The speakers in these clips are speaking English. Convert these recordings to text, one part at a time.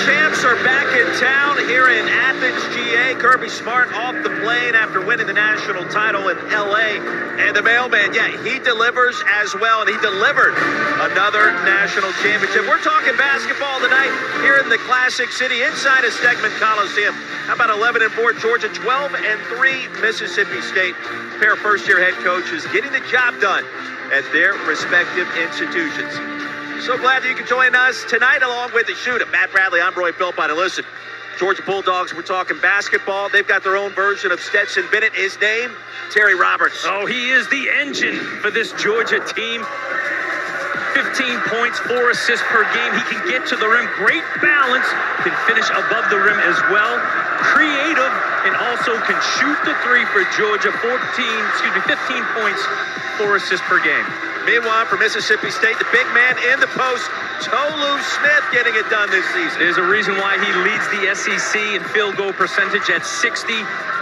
champs are back in town here in Athens, GA. Kirby Smart off the plane after winning the national title in LA. And the mailman, yeah, he delivers as well, and he delivered another national championship. We're talking basketball tonight here in the Classic City inside of Stegman Coliseum. How about 11-4 Georgia, 12-3 Mississippi State? A pair of first-year head coaches getting the job done at their respective institutions. So glad that you can join us tonight along with the shoot of Matt Bradley. I'm Roy Philpott. And listen, Georgia Bulldogs, we're talking basketball. They've got their own version of Stetson Bennett. His name, Terry Roberts. Oh, he is the engine for this Georgia team. 15 points, 4 assists per game. He can get to the rim. Great balance. Can finish above the rim as well. Creative and also can shoot the three for Georgia. 15 points, 4 assists per game. Meanwhile, for Mississippi State, the big man in the post, Tolu Smith, getting it done this season. There's a reason why he leads the SEC in field goal percentage at 60.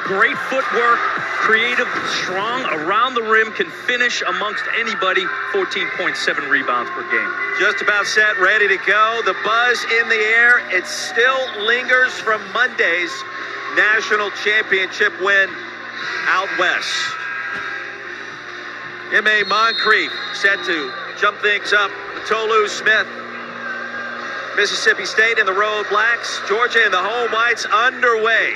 Great footwork, creative, strong around the rim, can finish amongst anybody. 14.7 rebounds per game. Just about set, ready to go. The buzz in the air. It still lingers from Monday's national championship win out west. M.A. Moncrief set to jump things up with Tolu Smith. Mississippi State in the road blacks. Georgia in the home whites underway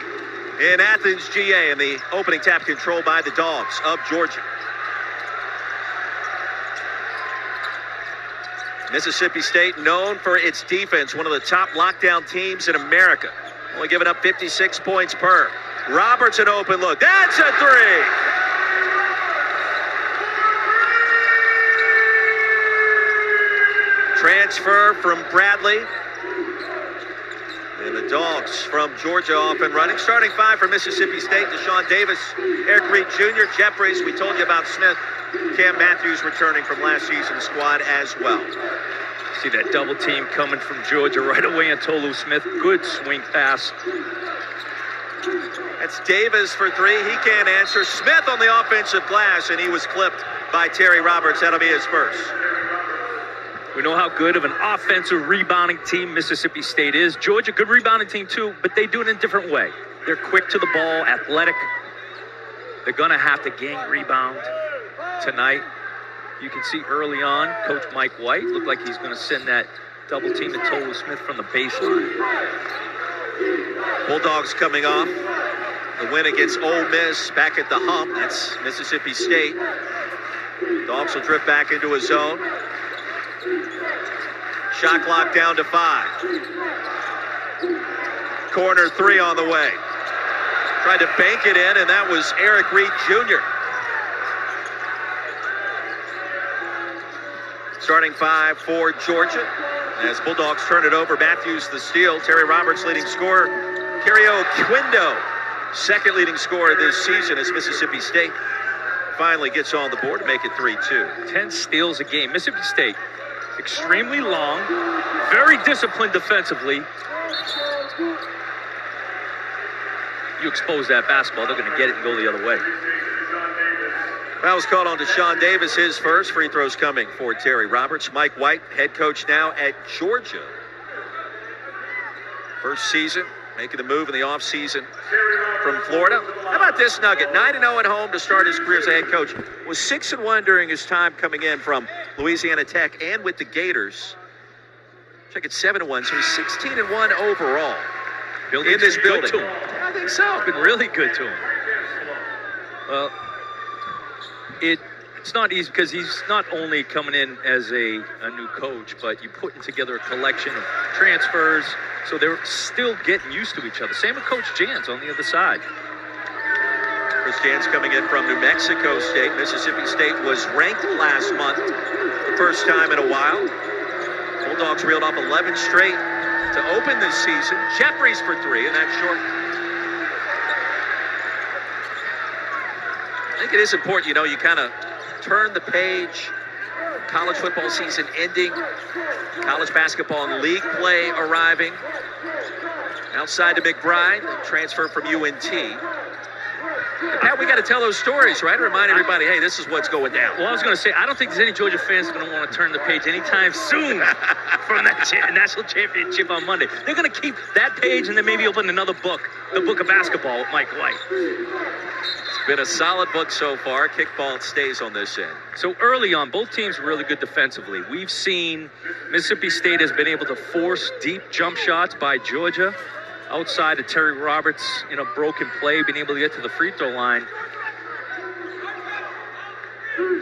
in Athens, GA, and the opening tap controlled by the Dogs of Georgia. Mississippi State known for its defense, one of the top lockdown teams in America. Only giving up 56 points per. Roberts an open look. That's a three! Transfer from Bradley. And the Dogs from Georgia off and running. Starting five for Mississippi State, Deshaun Davis, Eric Reed Jr., Jeffries. We told you about Smith. Cam Matthews returning from last season's squad as well. See that double team coming from Georgia right away on Tolu Smith. Good swing pass. That's Davis for three. He can't answer. Smith on the offensive glass, and he was clipped by Terry Roberts. That'll be his first. We know how good of an offensive rebounding team Mississippi State is. Georgia, good rebounding team too, but they do it in a different way. They're quick to the ball, athletic. They're going to have to gang rebound tonight. You can see early on, Coach Mike White looked like he's going to send that double team to Tolu Smith from the baseline. Bulldogs coming off the win against Ole Miss back at the hump. That's Mississippi State. Dogs will drift back into a zone. Shot clock down to 5. Corner three on the way. Tried to bank it in, and that was Eric Reed Jr. Starting five for Georgia. As Bulldogs turn it over, Matthews the steal. Terry Roberts leading scorer. Cario Quindo, second leading scorer this season as Mississippi State finally gets on the board to make it 3-2. 10 steals a game. Mississippi State, extremely long, very disciplined defensively. You expose that basketball, they're going to get it and go the other way. Foul was called on Deshaun Davis, his first. Free throws coming for Terry Roberts. Mike White, head coach now at Georgia. First season, making the move in the offseason from Florida. How about this nugget? 9-0 at home to start his career as a head coach. Was 6-1 during his time coming in from Louisiana Tech and with the Gators. Check it, 7-1, so he's 16-1 overall in this building. I think so. It's been really good to him. Well, it's not easy because he's not only coming in as a new coach, but you're putting together a collection of transfers, so they're still getting used to each other. Same with Coach Jans on the other side. Chris Jans coming in from New Mexico State. Mississippi State was ranked last month, the first time in a while. Bulldogs reeled off 11 straight to open this season. Jeffries for three, and that's short. I think it is important, you know, you kind of turn the page. College football season ending. College basketball and league play arriving. Outside to McBride, transfer from UNT. Pat, we got to tell those stories, right? Remind everybody, hey, this is what's going down. Well, I was going to say, I don't think there's any Georgia fans that are going to want to turn the page anytime soon from that national championship on Monday. They're going to keep that page and then maybe open another book, the book of basketball with Mike White. It's been a solid book so far. Kickball stays on this end. So early on, both teams were really good defensively. We've seen Mississippi State has been able to force deep jump shots by Georgia. Outside of Terry Roberts in a broken play, being able to get to the free throw line.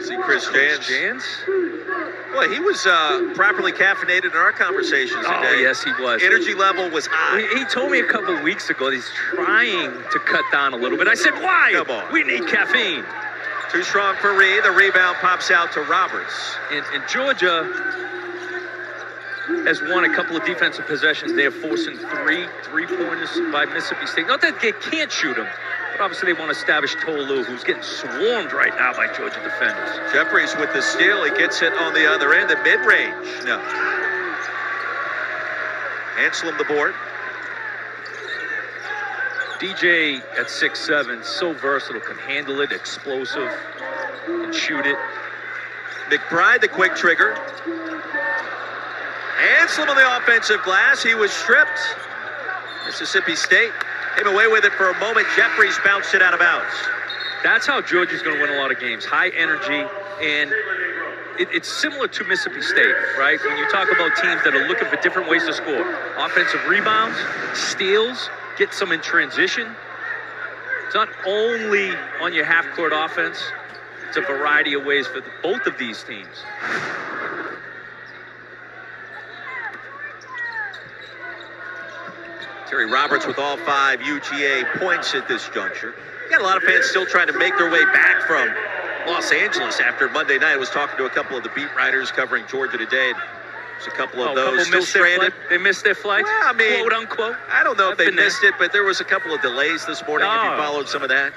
See Chris Jans. Well, he was properly caffeinated in our conversations today. Oh, yes, he was. Energy level was high. He told me a couple of weeks ago that he's trying to cut down a little bit. I said, why? Come on. We need caffeine. Too strong for Reed. The rebound pops out to Roberts. And Georgia has won a couple of defensive possessions. They are forcing three-pointers by Mississippi State. Not that they can't shoot them, but obviously they want to establish Tolu, who's getting swarmed right now by Georgia defenders. Jeffries with the steal. He gets it on the other end. The mid-range. No. Anselm the board. DJ at 6'7", so versatile, can handle it, explosive, and shoot it. McBride, the quick trigger. Anselm on the offensive glass. He was stripped. Mississippi State came away with it for a moment. Jeffries bounced it out of bounds. That's how Georgia's going to win a lot of games. High energy, and it's similar to Mississippi State, right? When you talk about teams that are looking for different ways to score. Offensive rebounds, steals, get some in transition. It's not only on your half-court offense. It's a variety of ways for both of these teams. Terry Roberts with all 5 UGA points at this juncture. You got a lot of fans still trying to make their way back from Los Angeles after Monday night. I was talking to a couple of the beat writers covering Georgia today. There's a couple of those still stranded. They missed their flight? Well, I mean, quote unquote. I don't know if they missed it, but there was a couple of delays this morning. If you followed some of that,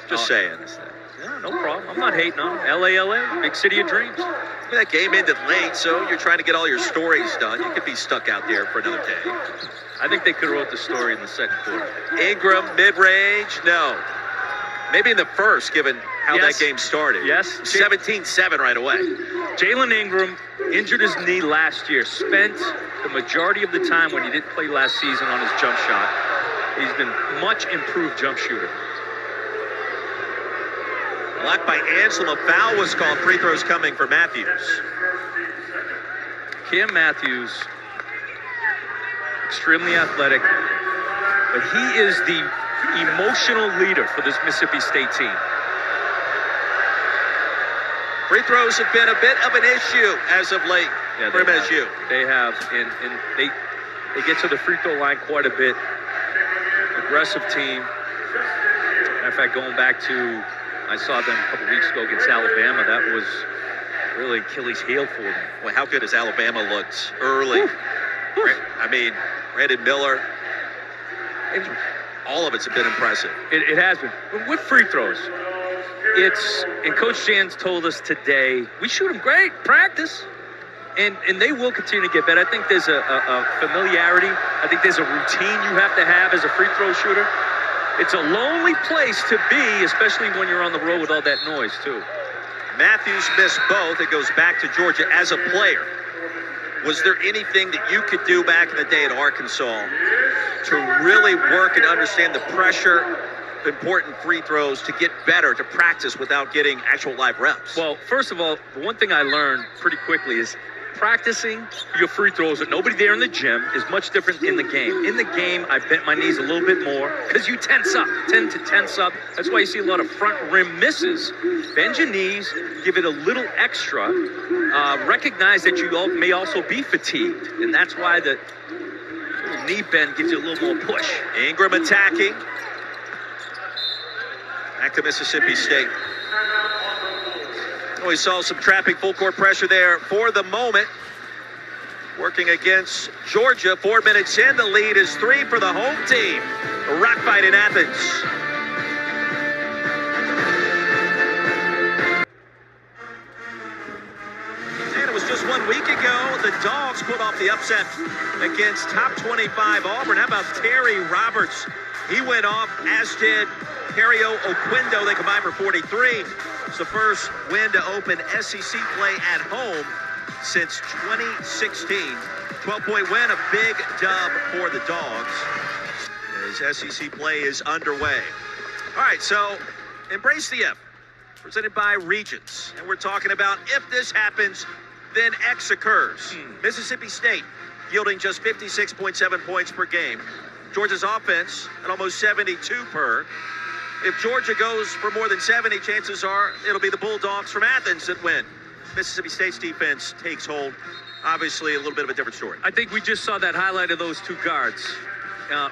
just saying. No problem. I'm not hating on them. LA, big city of dreams. I mean, that game ended late, so you're trying to get all your stories done. You could be stuck out there for another day. I think they could have wrote the story in the second quarter. Ingram, mid-range, no. Maybe in the first, given how that game started. Yes. 17-7 right away. Jalen Ingram injured his knee last year, spent the majority of the time when he didn't play last season on his jump shot. He's been much improved jump shooter. Blocked by Anselm. A foul was called. Free throws coming for Matthews. Cam Matthews, extremely athletic, but he is the emotional leader for this Mississippi State team. Free throws have been a bit of an issue as of late for MSU. They have, and they get to the free throw line quite a bit. Aggressive team. Matter of fact, going back to, I saw them a couple weeks ago against Alabama. That was really Achilles' heel for them. Well, how good has Alabama looked early? I mean, Brandon Miller, all of it's been impressive. It has been. With free throws, and Coach Jans told us today, we shoot them great, practice. And they will continue to get better. I think there's a familiarity. I think there's a routine you have to have as a free throw shooter. It's a lonely place to be, especially when you're on the road with all that noise, too. Matthews missed both. It goes back to Georgia as a player. Was there anything that you could do back in the day at Arkansas to really work and understand the pressure, important free throws, to get better, to practice without getting actual live reps? Well, first of all, the one thing I learned pretty quickly is practicing your free throws with nobody there in the gym is much different in the game. In the game, I bent my knees a little bit more because you tend to tense up. That's why you see a lot of front rim misses. Bend your knees, give it a little extra. Recognize that you may also be fatigued, and that's why the little knee bend gives you a little more push. Ingram attacking. Back to Mississippi State. We saw some trapping full court pressure there for the moment. Working against Georgia, 4 minutes in. The lead is 3 for the home team. A rock fight in Athens. And it was just 1 week ago, the Dogs put off the upset against top 25 Auburn. How about Terry Roberts? He went off, as did Ontario Oquendo. They combined for 43. It's the first win to open SEC play at home since 2016. 12-point win, a big dub for the Dogs as SEC play is underway. All right, so Embrace the F, presented by Regions. And we're talking about if this happens, then X occurs. Mississippi State yielding just 56.7 points per game. Georgia's offense at almost 72 per. If Georgia goes for more than 70, chances are it'll be the Bulldogs from Athens that win. Mississippi State's defense takes hold. Obviously, a little bit of a different story. I think we just saw that highlight of those two guards,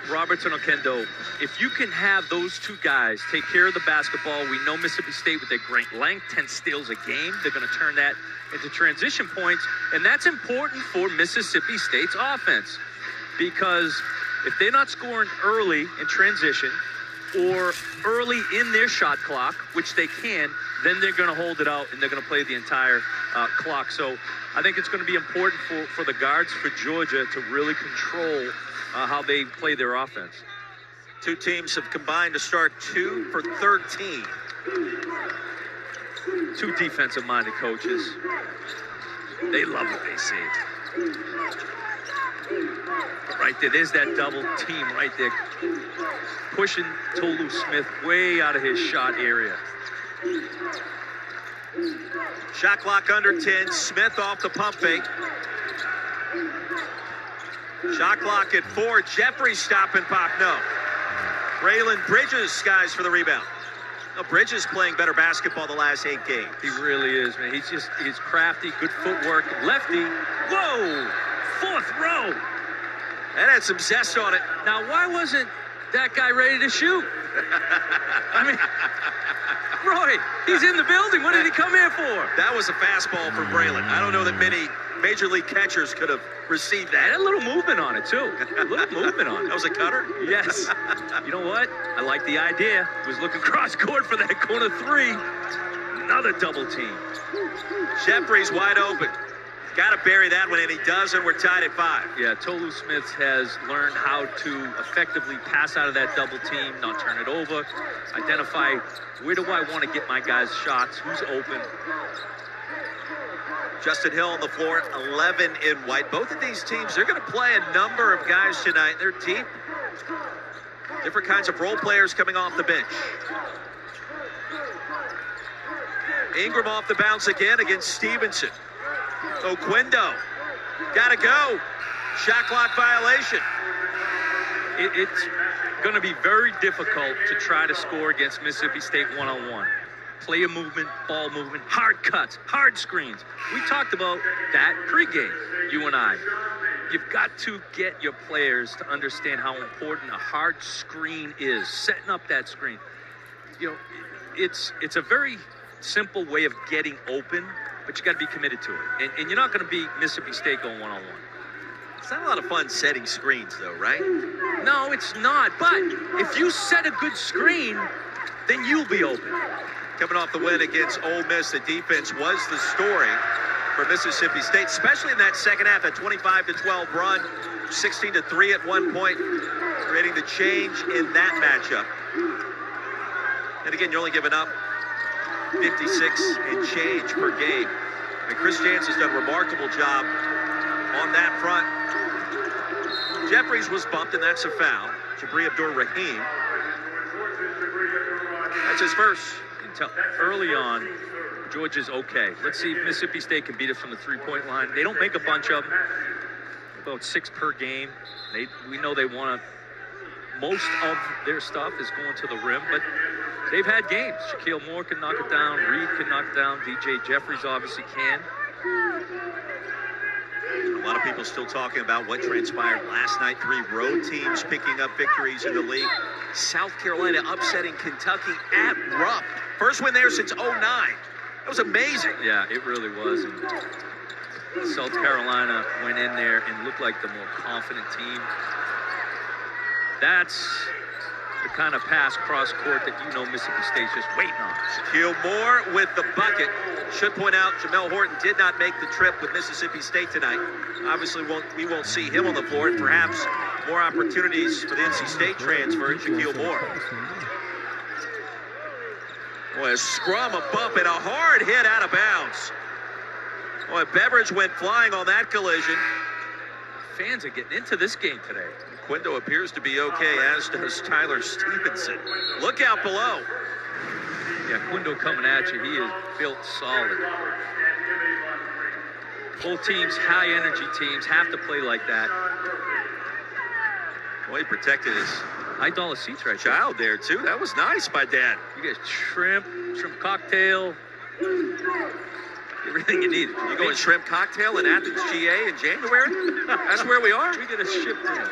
Roberts and Oquendo. If you can have those two guys take care of the basketball, we know Mississippi State with their great length, 10 steals a game, they're going to turn that into transition points, and that's important for Mississippi State's offense because if they're not scoring early in transition or early in their shot clock, which they can, then they're going to hold it out and they're going to play the entire clock. So I think it's going to be important for the guards for Georgia to really control how they play their offense. Two teams have combined to start 2 for 13. Two defensive-minded coaches. They love what they see. Right there's that double team right there, pushing Tolu Smith way out of his shot area. Shot clock under 10. Smith off the pump fake. Shot clock at 4. Jeffries stop and pop. No. Braylon Bridges skies for the rebound. No, Bridges playing better basketball the last 8 games. He really is, man. He's crafty, good footwork. Lefty. Whoa! 4th row. That had some zest on it. Now, why wasn't that guy ready to shoot? I mean, Roy, he's in the building. What did he come here for? That was a fastball for Braylon. I don't know that many major league catchers could have received that. Had a little movement on it, too. A little movement on it. That was a cutter? Yes. You know what? I like the idea. He was looking cross-court for that corner 3. Another double team. Jeffries wide open. Got to bury that one, and he does, and we're tied at 5. Yeah, Tolu Smith has learned how to effectively pass out of that double team, not turn it over, identify where do I want to get my guys' shots, who's open. Justin Hill on the floor, 11 in white. Both of these teams, they're going to play a number of guys tonight. They're deep. Different kinds of role players coming off the bench. Ingram off the bounce again against Stevenson. Oquendo, gotta go. Shot clock violation. It's going to be very difficult to try to score against Mississippi State one-on-one. Player movement, ball movement, hard cuts, hard screens. We talked about that pregame, you and I. You've got to get your players to understand how important a hard screen is, setting up that screen. You know, it's a very simple way of getting open, but you got to be committed to it. And you're not going to beat Mississippi State going one-on-one. It's not a lot of fun setting screens, though, right? No, it's not. But if you set a good screen, then you'll be open. Coming off the win against Ole Miss, the defense was the story for Mississippi State, especially in that second half, that 25-12 run, 16-3 at one point, creating the change in that matchup. And again, you're only giving up 56 and change per game. And Chris Jansen's done a remarkable job on that front. Jeffries was bumped, and that's a foul. Jabri Abdur-Rahim. That's his first. Early on, Georgia's okay. Let's see if Mississippi State can beat us from the three-point line. They don't make a bunch of them, about 6 per game. We know they want to. Most of their stuff is going to the rim, but they've had games. Shaquille Moore can knock it down. Reed can knock it down. DJ Jeffries obviously can. A lot of people still talking about what transpired last night. 3 road teams picking up victories in the league. South Carolina upsetting Kentucky at Rupp. First win there since 2009. That was amazing. Yeah, it really was. And South Carolina went in there and looked like the more confident team. That's the kind of pass cross-court that you know Mississippi State's just waiting on. Shaquille Moore with the bucket. Should point out, Jamel Horton did not make the trip with Mississippi State tonight. Obviously, we won't see him on the floor, and perhaps more opportunities for the NC State transfer, Shaquille Moore. Boy, a scrum, a bump, and a hard hit out of bounds. Boy, Beveridge went flying on that collision. Fans are getting into this game today. Quindo appears to be okay, as does Tyler Stevenson. Look out below. Yeah, Quindo coming at you. He is built solid. Both teams, high-energy teams, have to play like that. Boy, he protected his $9 seats right child there, too. That was nice by Dad. You guys, shrimp cocktail, everything you need. You going shrimp cocktail in Athens, GA in January? That's where we are? We get a ship in.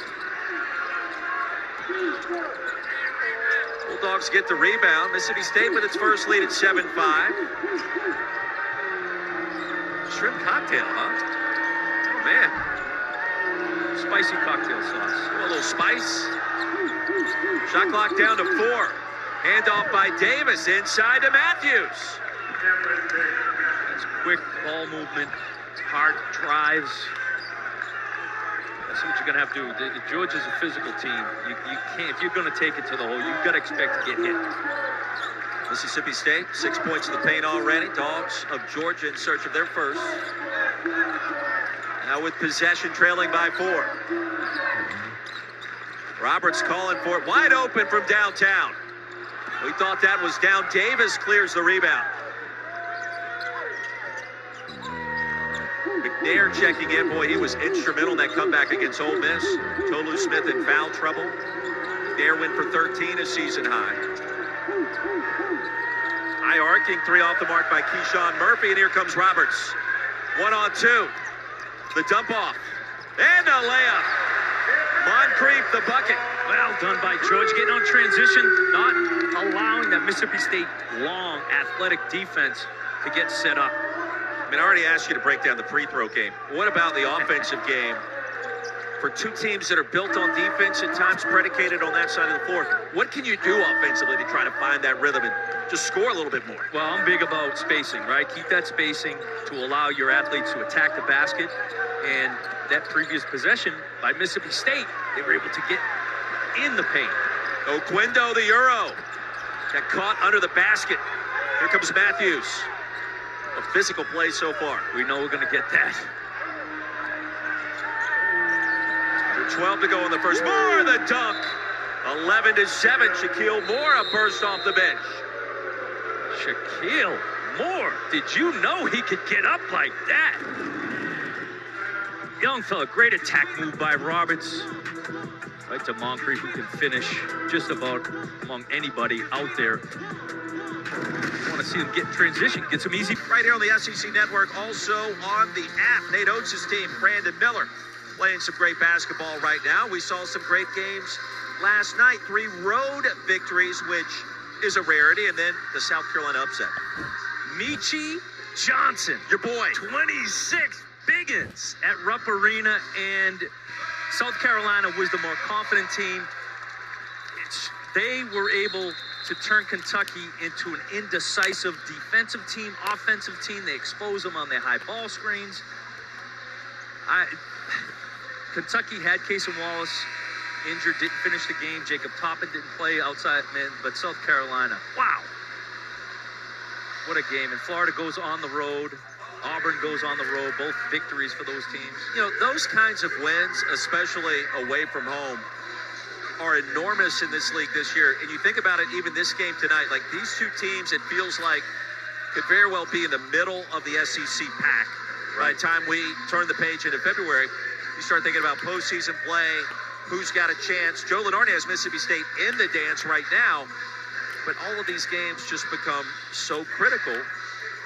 Bulldogs get the rebound. Mississippi State with its first lead at 7-5. Shrimp cocktail, huh? Oh, man. Spicy cocktail sauce. A little spice. Shot clock down to 4. Handoff by Davis inside to Matthews. That's quick ball movement, hard drives. That's what you're going to have to do. Georgia's a physical team. You can't, if you're going to take it to the hole, you've got to expect to get hit. Mississippi State, 6 points in the paint already. Dogs of Georgia in search of their first. Now with possession, trailing by 4. Roberts calling for it, wide open from downtown. We thought that was down. Davis clears the rebound. McNair checking in. Boy, he was instrumental in that comeback against Ole Miss. Tolu Smith in foul trouble. McNair went for 13, a season high. High arcing three off the mark by Keyshawn Murphy, and here comes Roberts. 1-on-2. The dump off. And a layup. Moncrief the bucket. Well done by George, getting on transition, not allowing that Mississippi State long athletic defense to get set up. I mean, I already asked you to break down the free throw game. What about the offensive game? For two teams that are built on defense, at times predicated on that side of the floor, what can you do offensively to try to find that rhythm and just score a little bit more? Well, I'm big about spacing, right? Keep that spacing to allow your athletes to attack the basket. And that previous possession by Mississippi State, they were able to get in the paint. Quindo, the Euro, got caught under the basket. Here comes Matthews. A physical play so far. We know we're going to get that. Under 12 to go in the first. Moore the dunk. 11-7. Shaquille Moore a burst off the bench. Shaquille Moore. Did you know he could get up like that? Young fella, great attack move by Roberts. Right to Moncrief, who can finish just about among anybody out there. Want to see him get in transition, get some easy. Right here on the SEC Network, also on the app. Nate Oates' team, Brandon Miller, playing some great basketball right now. We saw some great games last night. 3 road victories, which is a rarity, and then the South Carolina upset. Michi Johnson, your boy, 26 biggins at Rupp Arena, and South Carolina was the more confident team. They were able to turn Kentucky into an indecisive defensive team, offensive team. They exposed them on their high ball screens. Kentucky had Cason Wallace injured, didn't finish the game. Jacob Toppin didn't play outside, but South Carolina, wow. What a game. And Florida goes on the road. Auburn goes on the road, both victories for those teams. You know, those kinds of wins, especially away from home, are enormous in this league this year. And you think about it, even this game tonight, like these two teams, it feels like could very well be in the middle of the SEC pack. By the time we turn the page into February, you start thinking about postseason play, who's got a chance. Joe Lunardi has Mississippi State in the dance right now, but all of these games just become so critical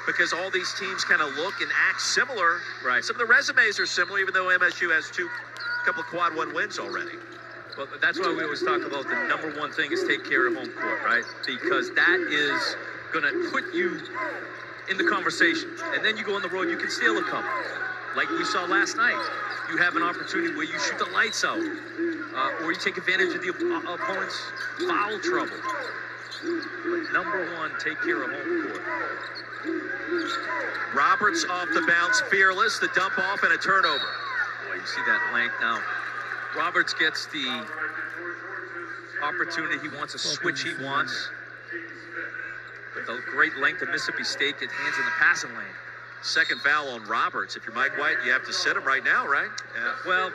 because all these teams kind of look and act similar. Right. Some of the resumes are similar, even though MSU has a couple of quad 1 wins already. Well, that's why we always talk about the number one thing is take care of home court, right? Because that is going to put you in the conversation. And then you go on the road, you can steal a couple. Like we saw last night. You have an opportunity where you shoot the lights out. Or you take advantage of the opponent's foul trouble. But number one, take care of home court. Roberts off the bounce, fearless, the dump off and a turnover. Boy, you see that length now. Roberts gets the opportunity. He wants a switch he wants. But the great length of Mississippi State gets hands in the passing lane. Second foul on Roberts. If you're Mike White, you have to sit him right now, right? Yeah. Well,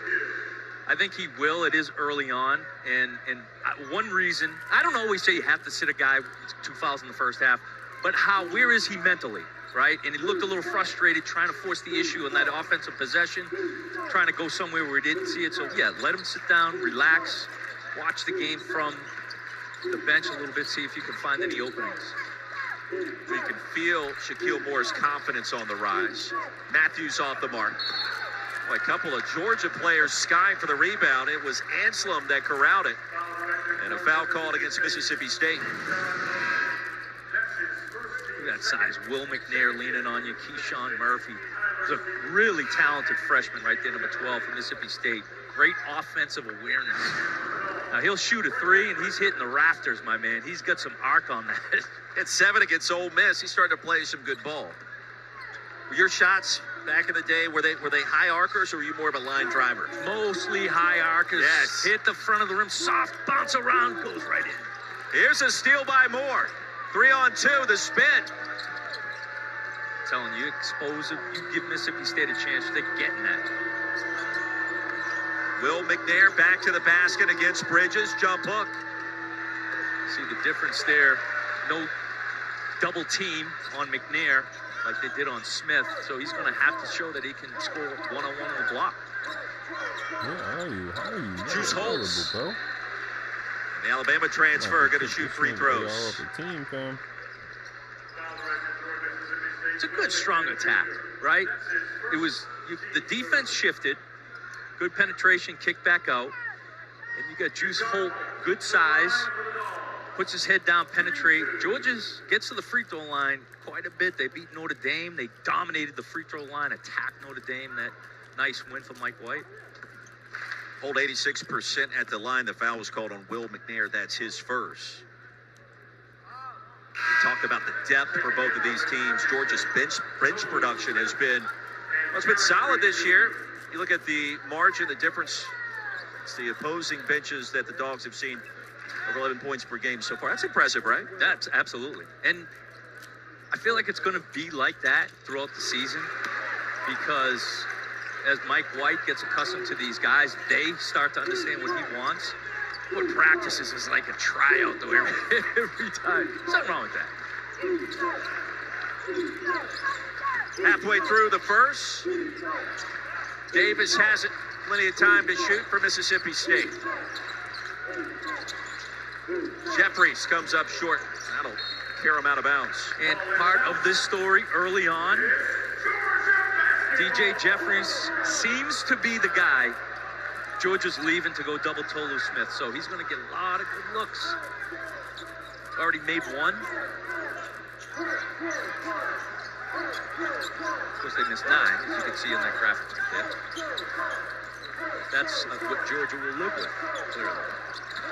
I think he will. It is early on. And one reason, I don't always say you have to sit a guy with 2 fouls in the first half, but where is he mentally, right? And he looked a little frustrated trying to force the issue on that offensive possession, trying to go somewhere where he didn't see it. So, yeah, let him sit down, relax, watch the game from the bench a little bit, see if you can find any openings. We can feel Shaquille Moore's confidence on the rise. Matthews off the mark. Boy, a couple of Georgia players skying for the rebound. It was Anselm that corralled it. And a foul called against Mississippi State. Look at that size. Will McNair leaning on you. Keyshawn Murphy. He's a really talented freshman right there, number 12 for Mississippi State. Great offensive awareness. Now, he'll shoot a three, and he's hitting the rafters, my man. He's got some arc on that. At 7 against Ole Miss, he's starting to play some good ball. Were your shots back in the day, were they high arcers, or were you more of a line driver? Mostly high arcers. Yes. Hit the front of the rim, soft bounce around, goes right in. Here's a steal by Moore. 3-on-2, the spin. I'm telling you, expose it. You give Mississippi State a chance, they're getting that. Will McNair back to the basket against Bridges. Jump hook. See the difference there. No double team on McNair like they did on Smith. So he's going to have to show that he can score one-on-one on the block. How are you? Juice Holtz. Bro. The Alabama transfer going to shoot free throws. All up the team, fam. It's a good, strong attack, right? It was the defense shifted. Good penetration, kick back out. And you got Juice Holt, good size, puts his head down, penetrate. Georgia gets to the free throw line quite a bit. They beat Notre Dame. They dominated the free throw line, attacked Notre Dame. That nice win for Mike White. Hold 86% at the line. The foul was called on Will McNair. That's his first. We talked about the depth for both of these teams. Georgia's bench production has been solid this year. You look at the margin, the difference. It's the opposing benches that the Dogs have seen over 11 points per game so far. That's impressive, right? That's absolutely. And I feel like it's going to be like that throughout the season because as Mike White gets accustomed to these guys, they start to understand what he wants. What practices is like a tryout, though, every time. There's nothing wrong with that. Halfway through the first. Davis has it. Plenty of time to shoot for Mississippi State. Jeffries comes up short. That'll carry him out of bounds. And part of this story early on, DJ Jeffries seems to be the guy Georgia's leaving to go double Tolu Smith. So he's going to get a lot of good looks. Already made one. Of course, they missed 9, as you can see in that graphic there. That's what Georgia will live with, clearly.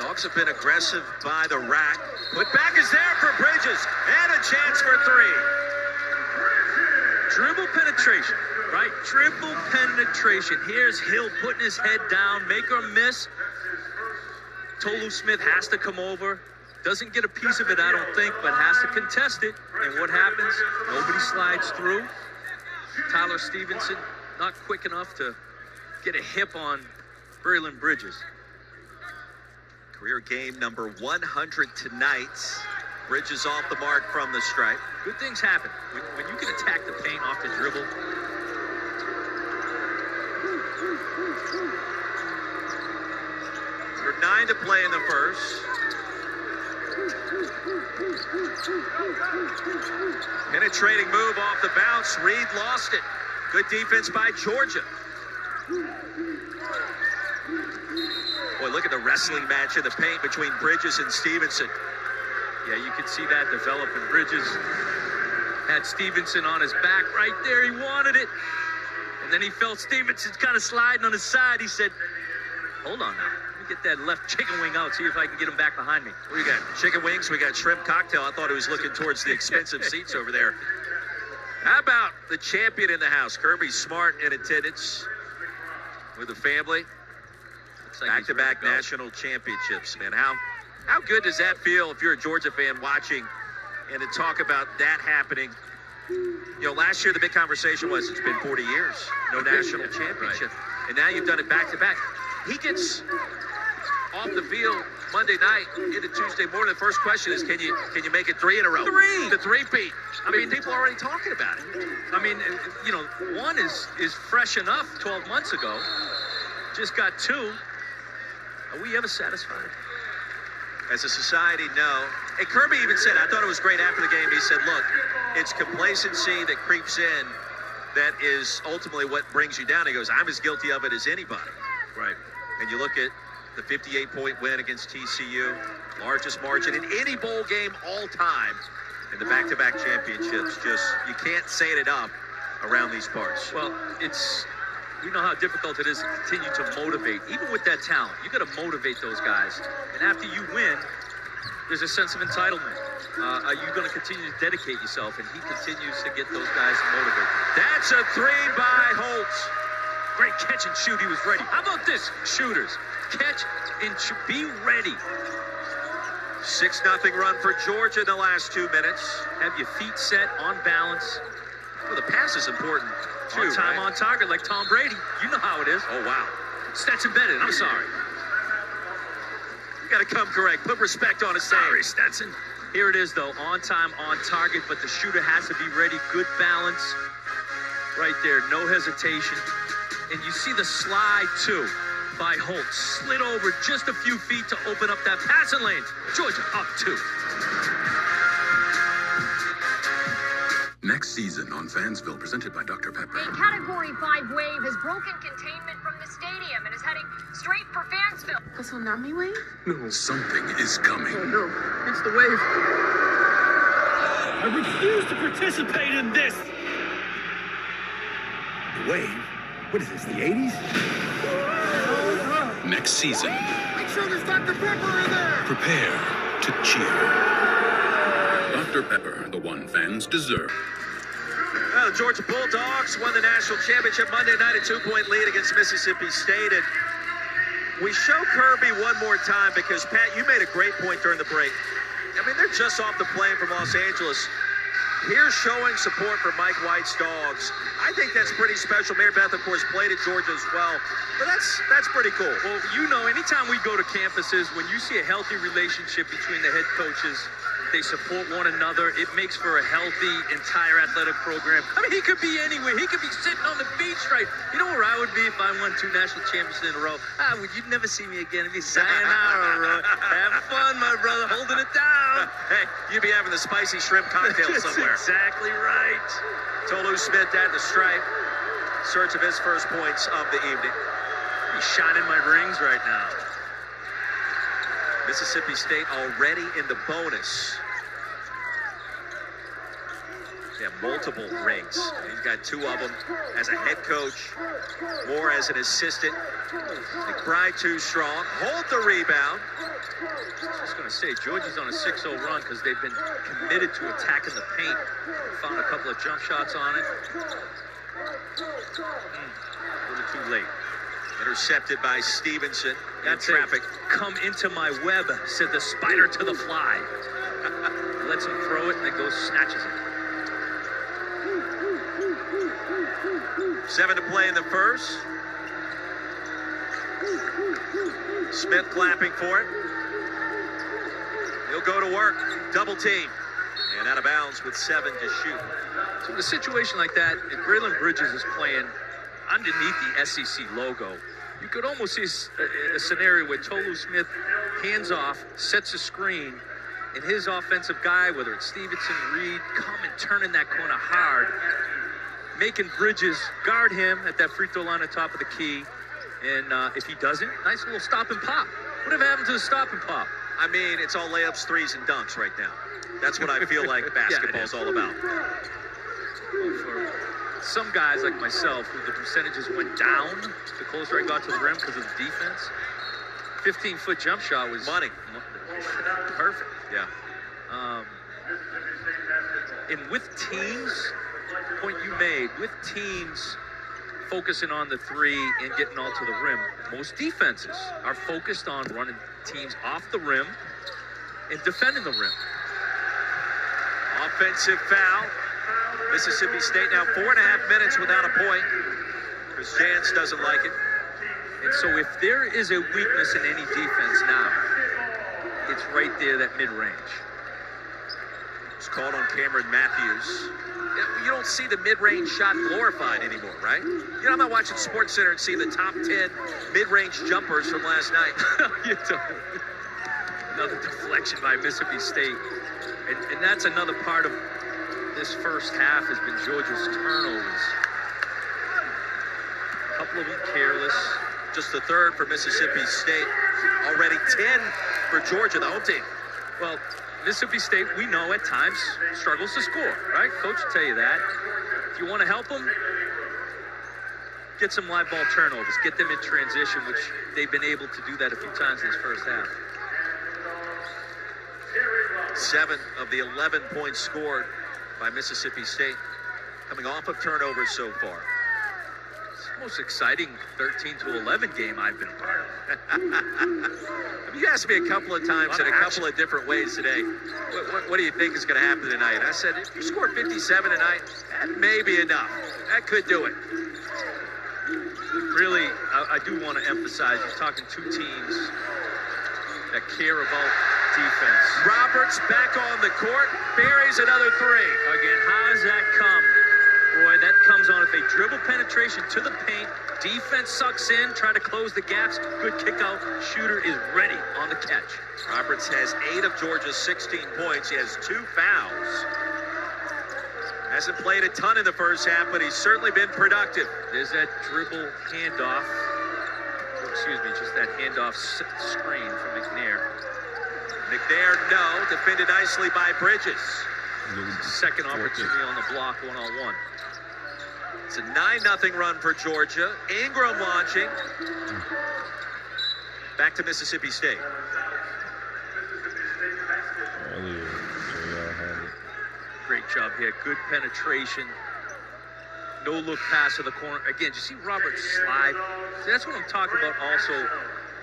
Dogs have been aggressive by the rack. Put back is there for Bridges. And a chance for 3. Dribble penetration, right? Dribble penetration. Here's Hill putting his head down, make or miss. Tolu Smith has to come over. Doesn't get a piece of it, I don't think, but has to contest it. And what happens? Nobody slides through. Tyler Stevenson not quick enough to get a hip on Braylon Bridges. Career game number 100 tonight. Bridges off the mark from the stripe. Good things happen. When you can attack the paint off the dribble. Number 9 to play in the first. Penetrating move off the bounce. Reed lost it. Good defense by Georgia. Boy, look at the wrestling match in the paint between Bridges and Stevenson. Yeah, you could see that developing. Bridges had Stevenson on his back right there. He wanted it. And then he felt Stevenson's kind of sliding on his side. He said, hold on now. Let me get that left chicken wing out, see if I can get him back behind me. We got chicken wings. We got shrimp cocktail. I thought he was looking towards the expensive seats over there. How about the champion in the house, Kirby Smart, in attendance with the family? Like back-to-back national championships, man. How good does that feel if you're a Georgia fan watching And to talk about that happening, you know, last year the big conversation was it's been 40 years, no national championship. Right. And now you've done it back-to-back. He gets off the field Monday night into Tuesday morning. The first question is, can you make it 3 in a row? 3! The 3-peat. I mean, people are already talking about it. I mean, you know, 1 is fresh enough 12 months ago. Just got 2. Are we ever satisfied? As a society, no. And Kirby even said, I thought it was great after the game. He said, look, it's complacency that creeps in that is ultimately what brings you down. He goes, I'm as guilty of it as anybody. Right. And you look at the 58-point win against TCU, largest margin in any bowl game all time, and the back-to-back championships. Just, you can't say it enough around these parts. Well, we know how difficult it is to continue to motivate. Even with that talent, you got to motivate those guys. And after you win, there's a sense of entitlement. Are you going to continue to dedicate yourself? And he continues to get those guys motivated. That's a 3 by Holtz. Great catch and shoot. He was ready. How about this, shooters? Catch and be ready. 6-0 run for Georgia in the last 2 minutes. Have your feet set, on balance. Well, the pass is important, too, on time, right? on target, like Tom Brady. You know how it is. Oh, wow. Stetson Bennett, I'm sorry. You got to come correct. Put respect on his name. Sorry, Stetson. Here it is, though. On time, on target, but the shooter has to be ready. Good balance. Right there, no hesitation. And you see the slide, too, by Holtz. Slid over just a few feet to open up that passing lane. Georgia up 2. Next season on Fansville, presented by Dr. Pepper. A Category 5 wave has broken containment from the stadium and is heading straight for Fansville. A tsunami wave? No, something is coming. Oh, no. It's the wave. I refuse to participate in this. The wave? What is this, the 80s? Next season, Make sure there's Dr. Pepper in there. prepare to cheer. Dr. Pepper, the one fans deserve. Well, the Georgia Bulldogs won the national championship Monday night, a 2-point lead against Mississippi State. And we show Kirby one more time because, Pat, you made a great point during the break. I mean, they're just off the plane from Los Angeles. Here's showing support for Mike White's Dogs. I think that's pretty special. Mary Beth, of course, played at Georgia as well. But that's pretty cool. Well, you know, anytime we go to campuses, when you see a healthy relationship between the head coaches, they support one another. It makes for a healthy entire athletic program. I mean, he could be anywhere. He could be sitting on the beach, right? You know where I would be if I won 2 national championships in a row? You'd never see me again. It'd be sayonara, Roy. Have fun, my brother, holding it down. Hey, you'd be having the spicy shrimp cocktail somewhere. Exactly right. Tolu Smith at the stripe. Search of his first points of the evening. He's shining my rings right now. Mississippi State already in the bonus. Yeah, multiple rings. He's got 2 of them as a head coach, more as an assistant. McBride too strong. Hold the rebound. I was just going to say, Georgia's on a 6-0 run because they've been committed to attacking the paint. Found a couple of jump shots on it. A little too late. Intercepted by Stevenson. That's traffic. Come into my web, said the spider to the fly. Lets him throw it and then goes snatches it. 7 to play in the first. Smith clapping for it. He'll go to work. Double team. And out of bounds with 7 to shoot. So in a situation like that, if Braylon Bridges is playing underneath the SEC logo, you could almost see a scenario where Tolu Smith hands off, sets a screen, and his offensive guy, whether it's Stevenson, Reed, come and turn in that corner hard, making Bridges guard him at that free throw line at top of the key. And if he doesn't, nice little stop and pop. Whatever happened to the stop and pop? I mean, it's all layups, threes, and dunks right now. That's what I feel like basketball's all about. For some guys like myself, who the percentages went down the closer I got to the rim because of the defense, 15-foot jump shot was money. Perfect. Yeah. And with teams, point you made, with teams focusing on the 3 and getting all to the rim, most defenses are focused on running teams off the rim and defending the rim. offensive foul. Mississippi State now 4.5 minutes without a point. Chris Jans doesn't like it. And so if there is a weakness in any defense now, it's right there, that mid-range. It's called on Cameron Matthews. You don't see the mid-range shot glorified anymore, right? You know, I'm not watching SportsCenter and see the top 10 mid-range jumpers from last night. You don't. Another deflection by Mississippi State. And that's another part of this first half has been Georgia's turnovers. A couple of them careless. Just the third for Mississippi State. Already 10 for Georgia, the home team. Well, Mississippi State, we know at times, struggles to score, right? Coach will tell you that. If you want to help them, get some live ball turnovers. Get them in transition, which they've been able to do that a few times in this first half. 7 of the 11 points scored by Mississippi State coming off of turnovers so far. It's the most exciting 13-11 game I've been a part of. You asked me a couple of times in a couple of different ways today, what do you think is going to happen tonight? I said, if you score 57 tonight, that may be enough. That could do it. Really, I do want to emphasize, you're talking two teams that care about defense. Roberts back on the court, buries another three. Again, how does that come? Boy, that comes on if they dribble penetration to the paint, defense sucks in, try to close the gaps, good kick out, shooter is ready on the catch. Roberts has 8 of Georgia's 16 points. He has 2 fouls. Hasn't played a ton in the first half, but he's certainly been productive. There's that dribble handoff. Excuse me, just that handoff screen from McNair. McNair, no. Defended nicely by Bridges. Second opportunity on the block, one-on-one. It's a 9-0 run for Georgia. Ingram launching. Back to Mississippi State. Earlier, so y'all had it. Great job here. Good penetration. No look pass to the corner. Again, you see Roberts slide? See, that's what I'm talking about also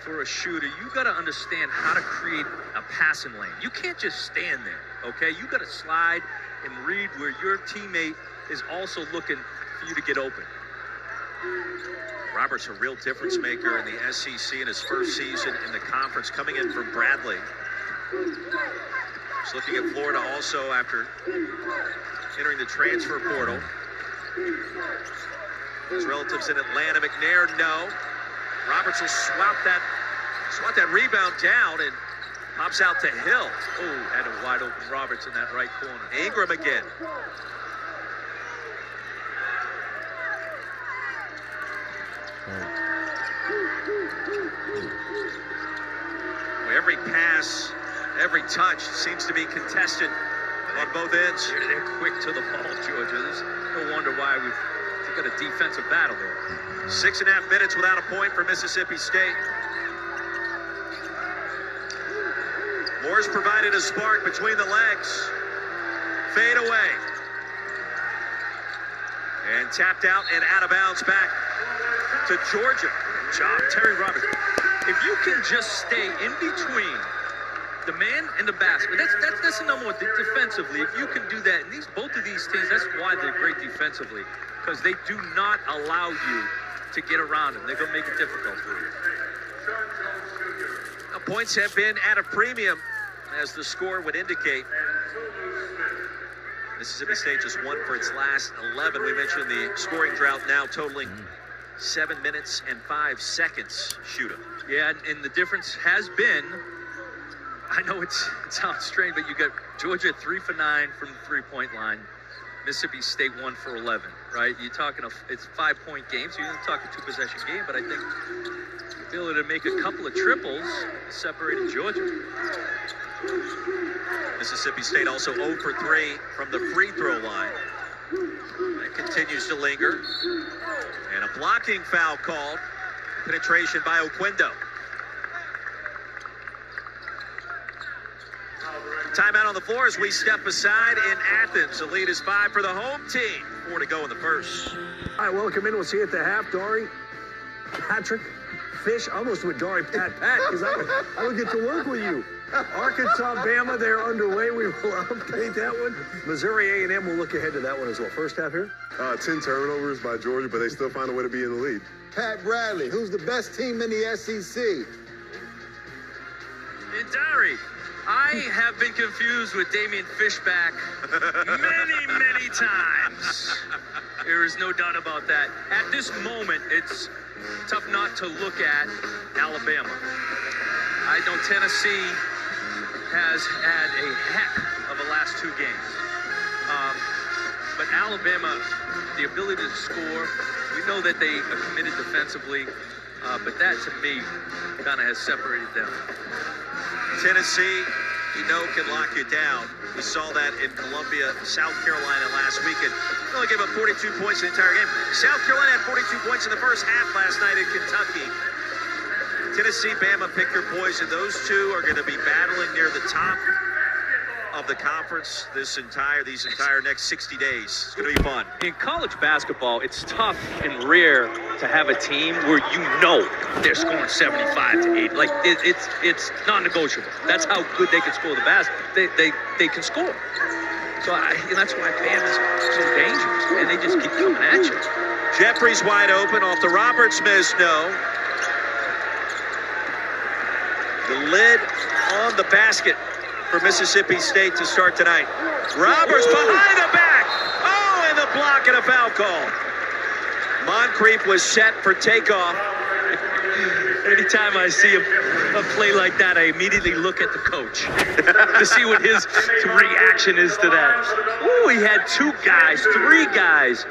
for a shooter. You got to understand how to create a passing lane. You can't just stand there, okay? You got to slide and read where your teammate is also looking for you to get open. Roberts, a real difference maker in the SEC in his first season in the conference, coming in from Bradley. He's looking at Florida also after entering the transfer portal. His relatives in Atlanta. McNair, no. Roberts will swat that rebound down and pops out to Hill. Oh, had a wide open Roberts in that right corner. Ingram again. Every pass, every touch seems to be contested on both ends. They're quick to the ball, Georgia. There's no wonder why we've got a defensive battle there. 6.5 minutes without a point for Mississippi State. Moore's provided a spark between the legs. Fade away. And tapped out and out of bounds back to Georgia. Good job, Terry Roberts. If you can just stay in between the man and the basket, that's the number one thing defensively. If you can do that, and both of these teams, that's why they're great defensively, because they do not allow you to get around them. They're going to make it difficult for you. Now, points have been at a premium, as the score would indicate. Mississippi State just won for its last 11. We mentioned the scoring drought now totaling 7 minutes and 5 seconds. Shooter. Yeah, and the difference has been, I know it sounds strange, but you got Georgia 3 for 9 from the three-point line. Mississippi State 1 for 11, right? You're talking it's a 5-point game, so you're talking 2-possession game, but I think the ability to make a couple of triples separated Georgia. Mississippi State also 0 for 3 from the free throw line. That continues to linger. And a blocking foul called. Penetration by Oquendo. Timeout on the floor as we step aside in Athens. The lead is 5 for the home team. 4 to go in the first. All right, welcome in. We'll see you at the half, Dory. Patrick, Fish. I almost went Dari Pat because I would get to work with you. Arkansas, Bama, they're underway. We will update that one. Missouri A&M will look ahead to that one as well. First half here. 10 turnovers by Georgia, but they still find a way to be in the lead. Pat Bradley, who's the best team in the SEC? And Dari, I have been confused with Damian Fishback many times. There is no doubt about that. At this moment, it's tough not to look at Alabama. I know Tennessee has had a heck of the last 2 games. But Alabama, the ability to score, we know that they are committed defensively, but that to me kind of has separated them. Tennessee, can lock you down. We saw that in Columbia, South Carolina last weekend. They only gave up 42 points in the entire game. South Carolina had 42 points in the first half last night in Kentucky. Tennessee, Bama, pick your poison. Those two are going to be battling near the top of the conference these entire next 60 days. It's going to be fun. In college basketball, it's tough and rare to have a team where they're scoring 75 to 80. Like it's non-negotiable. That's how good they can score the basket. They can score. So that's why Bama's so dangerous, and they just keep coming at you. Jeffries wide open off the Roberts miss. No. The lid on the basket for Mississippi State to start tonight. Roberts behind the back. Oh, and the block and a foul call. Moncrief was set for takeoff. Anytime I see a play like that, I immediately look at the coach to see what his reaction is to that. Oh, he had 3 guys.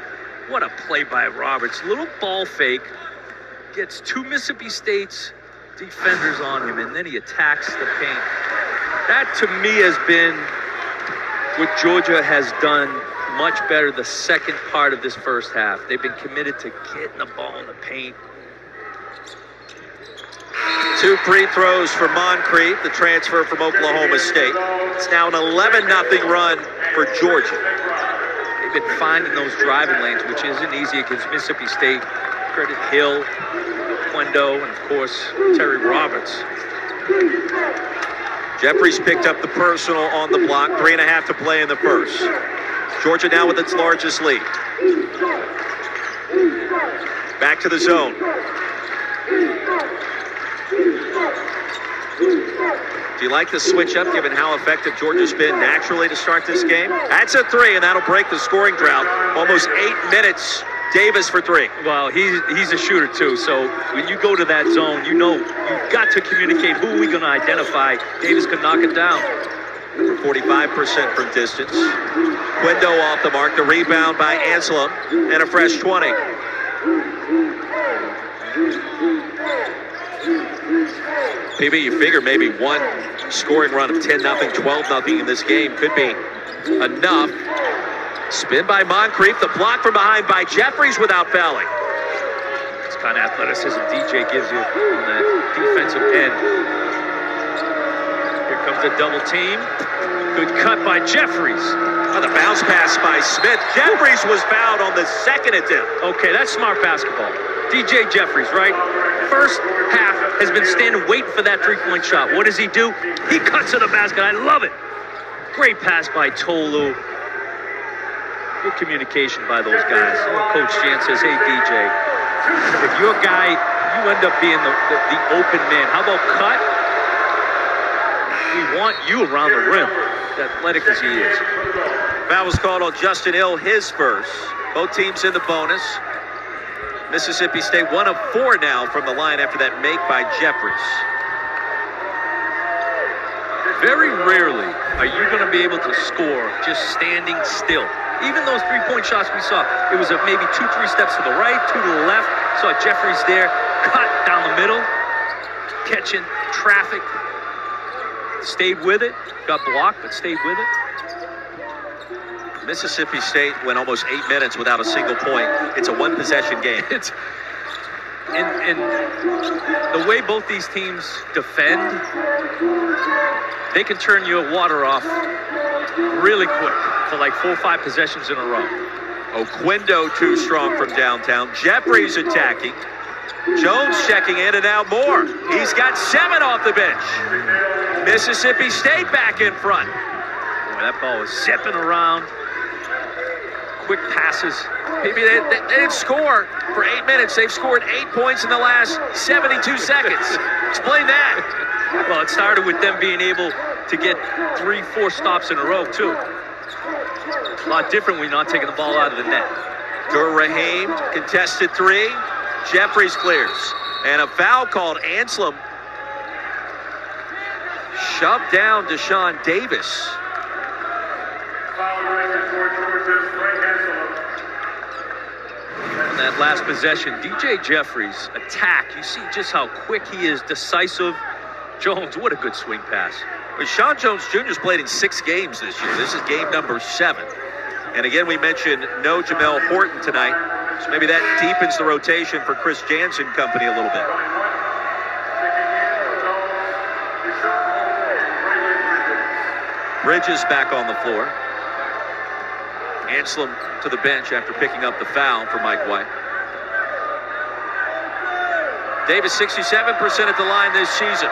What a play by Roberts. Little ball fake. Gets 2 Mississippi State's defenders on him, and then he attacks the paint. That, to me, has been what Georgia has done much better the second part of this first half. They've been committed to getting the ball in the paint. 2 free throws for Moncrief, the transfer from Oklahoma State. It's now an 11-0 run for Georgia. They've been finding those driving lanes, which isn't easy against Mississippi State. Credit Hill, Quendo, and of course, Terry Roberts. Jeffries picked up the personal on the block. 3.5 to play in the first. Georgia now with its largest lead. Back to the zone. Do you like the switch up, given how effective Georgia's been naturally to start this game? That's a 3, and that'll break the scoring drought. Almost 8 minutes. Davis for 3. Well, he's a shooter too, so when you go to that zone, you've got to communicate who we're going to identify. Davis can knock it down. 45% from distance. Quendo off the mark. The rebound by Anselm, and a fresh 20. PB, you figure maybe one scoring run of 10-0, 12-0 in this game could be enough. Spin by Moncrief, the block from behind by Jeffries without fouling. It's kind of athleticism DJ gives you on the defensive end. Here comes a double team. Good cut by Jeffries. Oh, the bounce pass by Smith. Jeffries was fouled on the second attempt. Okay, that's smart basketball. DJ Jeffries, right? First half has been standing waiting for that 3-point shot. What does he do? He cuts to the basket. I love it. Great pass by Tolu. Good communication by those guys. Coach Jan says, hey, DJ, if your guy, you end up being the open man. How about cut? We want you around the rim, as athletic as he is. Foul was called on Justin Hill, his first. Both teams in the bonus. Mississippi State 1 of 4 now from the line after that make by Jeffries. Very rarely are you going to be able to score just standing still. Even those 3-point shots we saw, it was maybe 2-3 steps to the right, 2 to the left. Saw Jeffries there, cut down the middle, catching traffic. Stayed with it, got blocked, but stayed with it. Mississippi State went almost 8 minutes without a single point. It's a 1-possession game. And the way both these teams defend, they can turn your water off really quick for like 4 or 5 possessions in a row. Quendo too strong from downtown. Jeffries attacking. Jones checking in, and now Moore. He's got 7 off the bench. Mississippi State back in front. Boy, that ball was zipping around. Quick passes. Maybe they didn't score for 8 minutes. They've scored 8 points in the last 72 seconds. Explain that. Well, it started with them being able to get 3-4 stops in a row, too. A lot different when you're not taking the ball out of the net. Dur-Rahim, contested 3. Jeffries clears. And a foul called. Anselm shoved down Deshaun Davis. On that last possession, DJ Jeffries attack. You see just how quick he is, decisive. Jones, what a good swing pass. Well, Sean Jones Jr.'s played in 6 games this year. This is game number 7. And again, we mentioned no Jamel Horton tonight. So maybe that deepens the rotation for Chris Jansen company a little bit. Bridges back on the floor. Anselm to the bench after picking up the foul for Mike White. Davis 67% at the line this season.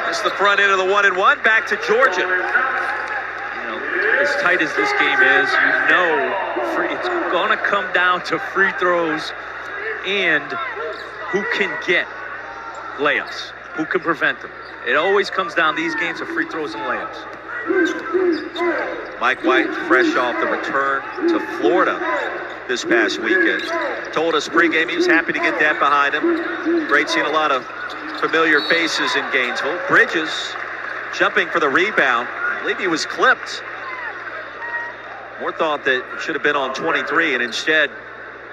That's the front end of the 1-and-1. Back to Georgia. You know, as tight as this game is, you know it's going to come down to free throws and who can get layups, who can prevent them. It always comes down these games to free throws and layups. Mike White, fresh off the return to Florida this past weekend. Told us pregame he was happy to get that behind him. Great seeing a lot of familiar faces in Gainesville. Bridges jumping for the rebound. I believe he was clipped. Moore thought that it should have been on 23 and instead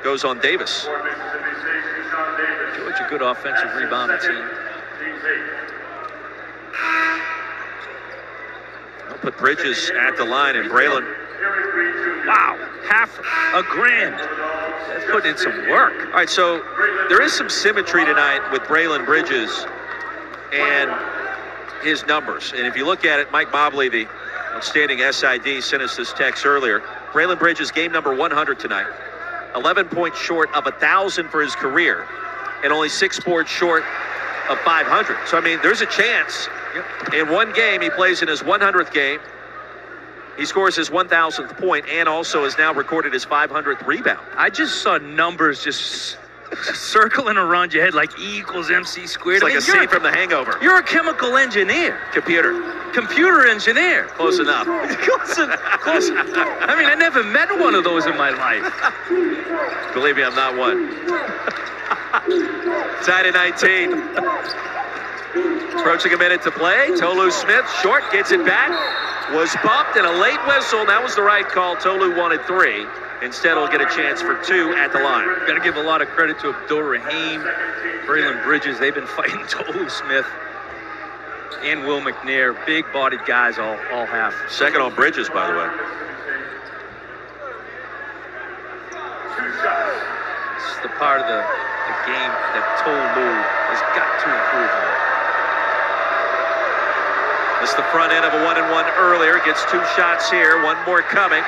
goes on Davis. Georgia, good offensive rebounding team. I'll put Bridges at the line, and Braylon. Wow, $500,000. That's putting in some work. All right, so there is some symmetry tonight with Braylon Bridges and his numbers. And if you look at it, Mike Mobley, the outstanding SID, sent us this text earlier. Braylon Bridges, game number 100 tonight. 11 points short of 1,000 for his career, and only 6 boards short of 500. So, I mean, there's a chance. In one game, he plays in his 100th game. He scores his 1,000th point and also has now recorded his 500th rebound. I just saw numbers just circling around your head like E equals MC squared. It's like a scene from The Hangover. You're a chemical engineer. Computer engineer. Close enough. Close. I mean, I never met one of those in my life. Believe me, I'm not one. Tied at 19. Approaching a minute to play. Tolu Smith, short, gets it back. Was bumped and a late whistle. That was the right call. Tolu wanted 3. Instead, he'll get a chance for 2 at the line. Got to give a lot of credit to Abdur-Rahim, Braylon Bridges. They've been fighting Tolu Smith and Will McNair. Big-bodied guys all half. Second on Bridges, by the way. It's the part of the game that Tolu has got to improve on. It's the front end of a 1-and-1 earlier. Gets 2 shots here. 1 more coming.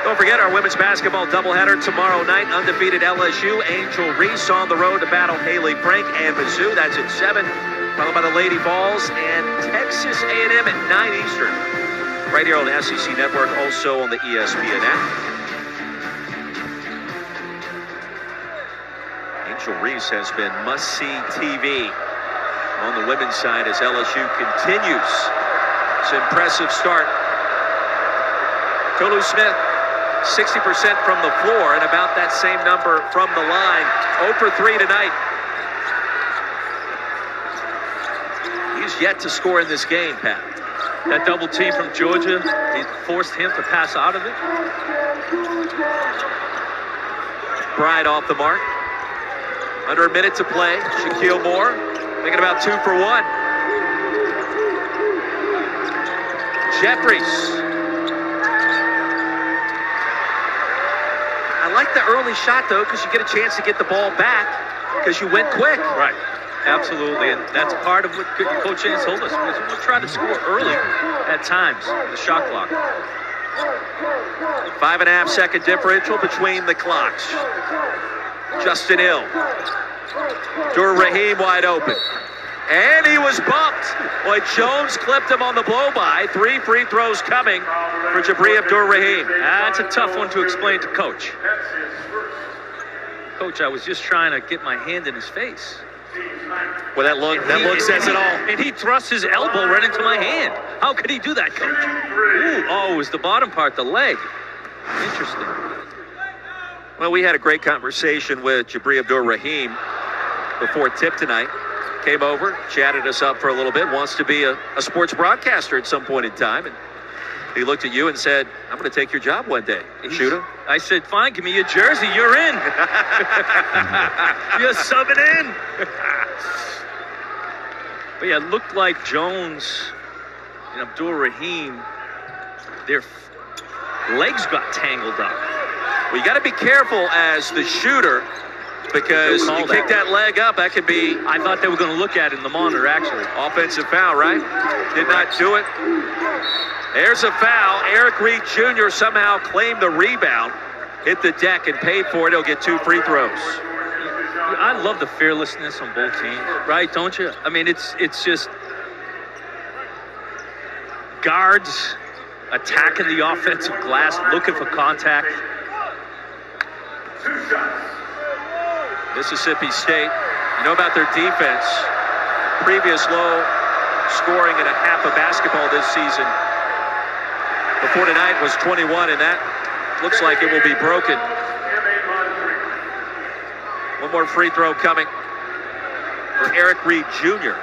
Don't forget our women's basketball doubleheader tomorrow night. Undefeated LSU. Angel Reese on the road to battle Haley Frank and Mizzou. That's at 7. Followed by the Lady Vols and Texas A&M at 9 Eastern. Right here on the SEC Network. Also on the ESPN app. Angel Reese has been must-see TV on the women's side as LSU continues its impressive start. Tolu Smith, 60% from the floor and about that same number from the line. 0 for 3 tonight. He's yet to score in this game, Pat. That double team from Georgia, he forced him to pass out of it. Bryant off the mark. Under a minute to play. Shaquille Moore making about 2 for 1. Jeffries. I like the early shot, though, because you get a chance to get the ball back because you went quick. Right. Absolutely. And that's part of what Coach Haynes told us. We'll try to score early at times, the shot clock. 5.5-second differential between the clocks. Justin Hill. Dur-Rahim wide open. And he was bumped. Boy, Jones clipped him on the blow-by. 3 free throws coming for Jabri Abdur-Rahim. That's a tough one to explain to Coach. Coach, I was just trying to get my hand in his face. Well, that look says it all. And he thrust his elbow right into my hand. How could he do that, Coach? Ooh, oh, it was the bottom part, the leg. Interesting. Well, we had a great conversation with Jabri Abdur-Rahim before tip tonight. Came over, chatted us up for a little bit, wants to be a sports broadcaster at some point in time. And he looked at you and said, I'm going to take your job one day. Shooter? I said, fine, give me your jersey. You're in. You're subbing in. But yeah, it looked like Jones and Abdur-Rahim, their legs got tangled up. Well, you got to be careful as the shooter, because you kick that leg up, that could be... I thought they were going to look at it in the monitor, actually. Offensive foul, right? Did not do it. There's a foul. Eric Reed Jr. somehow claimed the rebound, hit the deck and paid for it. He'll get 2 free throws. I love the fearlessness on both teams, right? Don't you? I mean, it's just guards attacking the offensive glass, looking for contact. Mississippi State, you know about their defense. Previous low scoring in a half of basketball this season before tonight was 21, and that looks like it will be broken. One more free throw coming for Eric Reed Jr.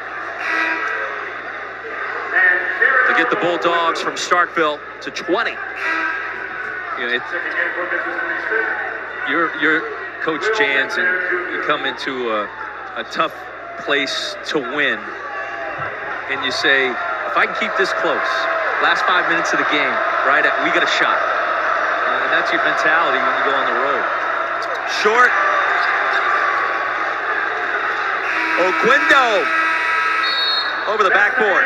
to get the Bulldogs from Starkville to 20. You're Coach Jans, and you come into a tough place to win, and you say, if I can keep this close, last 5 minutes of the game, right, we got a shot. And that's your mentality when you go on the road. Short. Oquendo over the backboard.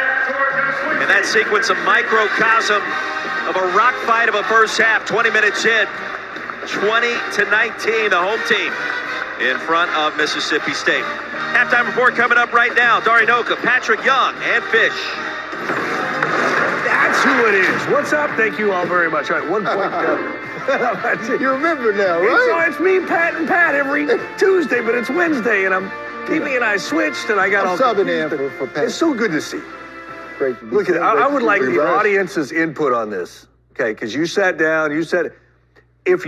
And that sequence, a microcosm of a rock fight of a first half. 20 minutes in. 20-19, the home team in front of Mississippi State. Halftime report coming up right now. Dari Noka, Patrick Young, and Fish. That's who it is. What's up? Thank you all very much. All right, 1 point. You remember now, right? It's me, Pat, and Pat every Tuesday, but it's Wednesday, and PB and I switched, and I got all subbing in for Pat. It's so good to see. Great to be Look at it. I would like the right. audience's input on this, okay? Because you sat down, you said, if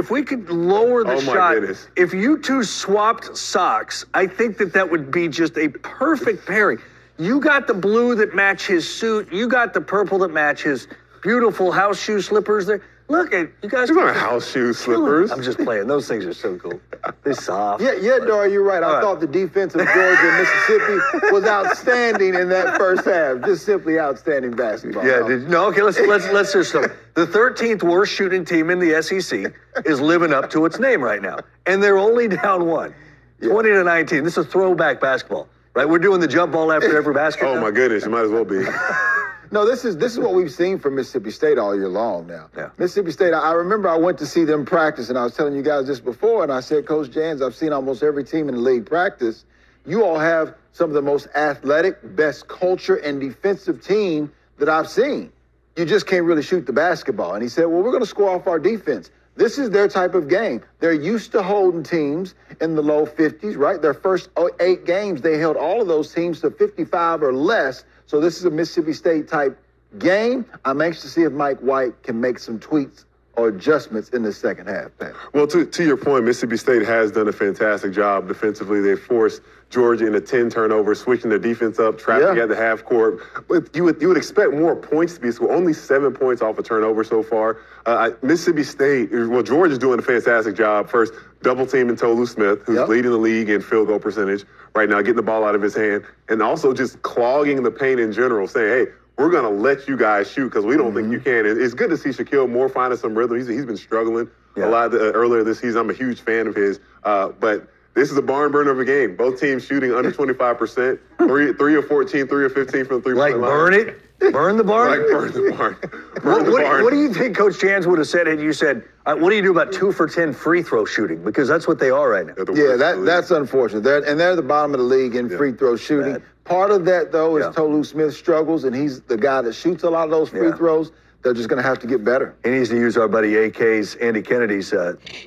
we could lower the shot, goodness. if you two swapped socks, I think that would be just a perfect pairing. You got the blue that match his suit. You got the purple that match his beautiful house shoe slippers there. Look, you guys. These aren't house shoe slippers. I'm just playing. Those things are so cool. They're soft. Yeah, Dar, you're right. I thought the defense of Georgia and Mississippi was outstanding in that first half. Just simply outstanding basketball. Yeah, okay, let's just start. The 13th worst shooting team in the SEC is living up to its name right now. And they're only down 1. 20-19. This is throwback basketball. Right? We're doing the jump ball after every basket. Oh my goodness, you might as well be. No, this is what we've seen from Mississippi State all year long now. Yeah. Mississippi State, I remember I went to see them practice, and I was telling you guys this before, and I said, Coach Jans, I've seen almost every team in the league practice. You all have some of the most athletic, best culture, and defensive team that I've seen. You just can't really shoot the basketball. And he said, well, we're going to score off our defense. This is their type of game. They're used to holding teams in the low 50s, right? Their first 8 games, they held all of those teams to 55 or less. So this is a Mississippi State type game. I'm anxious to see if Mike White can make some tweaks or adjustments in the second half, Pat. Well, to your point, Mississippi State has done a fantastic job defensively. They forced Georgia into 10 turnovers, switching their defense up, trapping at the half court. But you would expect more points to be scored. Only 7 points off a turnover so far. Mississippi State, Georgia's doing a fantastic job. First, double teaming Tolu Smith, who's leading the league in field goal percentage right now, getting the ball out of his hand, and also just clogging the paint in general, saying, hey, we're going to let you guys shoot because we don't think you can. It's good to see Shaquille Moore finding some rhythm. He's been struggling a lot earlier this season. I'm a huge fan of his. But this is a barn burner of a game. Both teams shooting under 25%, 3 of 14, 3 of 15 from the three-point line. Like burn it? Burn the barn? Like burn the barn. What do you think Coach Jans would have said had you said, what do you do about 2 for 10 free throw shooting? Because that's what they are right now. Yeah, that's unfortunate. They're the bottom of the league in free throw shooting. Bad. Part of that, though, is Tolu Smith struggles, and he's the guy that shoots a lot of those free throws. They're just going to have to get better. He needs to use our buddy AK's, Andy Kennedy's